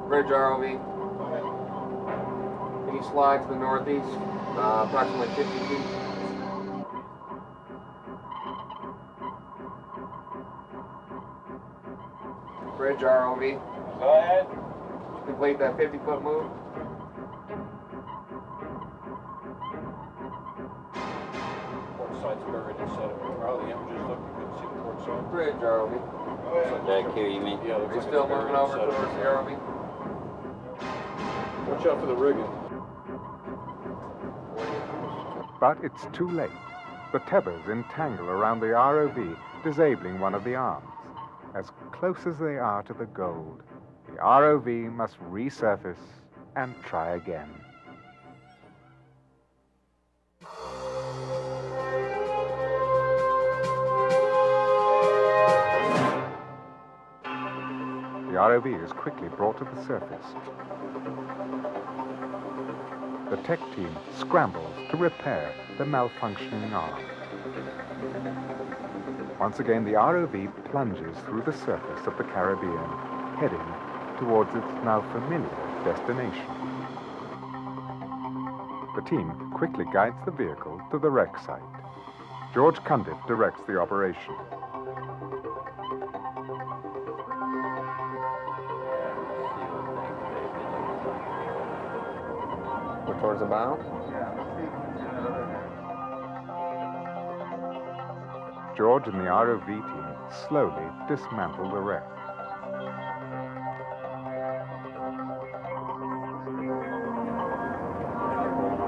Bridge ROV. Can you slide to the northeast, approximately 50 feet? Bridge ROV. Go ahead. Complete that 50-foot move. Port side's buried inside of it. Well, the images look, you can see the port side. Bridge ROV. Back here, you mean? Yeah, Are you still moving over towards the ROV? Watch out for the rigging. But it's too late. The tethers entangle around the ROV, disabling one of the arms. As close as they are to the gold, the ROV must resurface and try again. The ROV is quickly brought to the surface. The tech team scrambles to repair the malfunctioning arm. Once again, the ROV plunges through the surface of the Caribbean, heading towards its now familiar destination. The team quickly guides the vehicle to the wreck site. George Cundiff directs the operation. We're towards the bow? George and the ROV team slowly dismantle the wreck.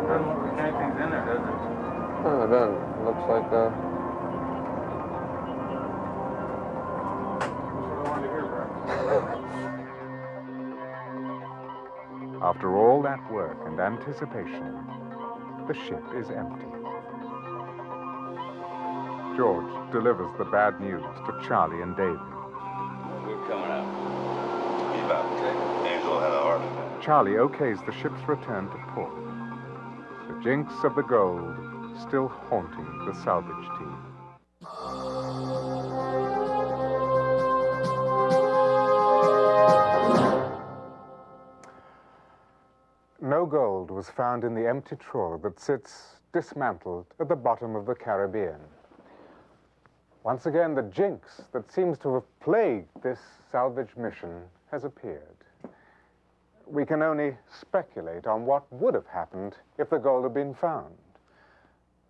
Doesn't look like anything's in there, does it? No, it doesn't. Looks like After all that work and anticipation, the ship is empty. George delivers the bad news to Charlie and David. We're coming up. Be about okay. Angel had a heart attack. Charlie okays the ship's return to port. The jinx of the gold still haunting the salvage team. No gold was found in the empty trawler that sits dismantled at the bottom of the Caribbean. Once again, the jinx that seems to have plagued this salvage mission has appeared. We can only speculate on what would have happened if the gold had been found.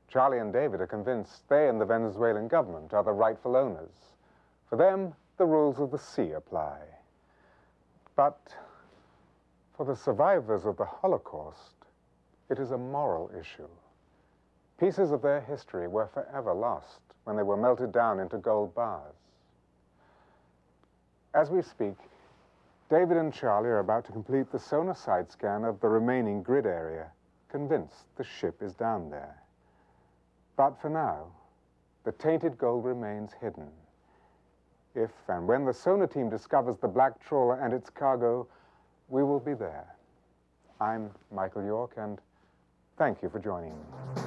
Charlie and David are convinced they and the Venezuelan government are the rightful owners. For them, the rules of the sea apply. But for the survivors of the Holocaust, it is a moral issue. Pieces of their history were forever lost when they were melted down into gold bars. As we speak, David and Charlie are about to complete the sonar side scan of the remaining grid area, convinced the ship is down there. But for now, the tainted gold remains hidden. If and when the sonar team discovers the black trawler and its cargo, we will be there. I'm Michael York, and thank you for joining me.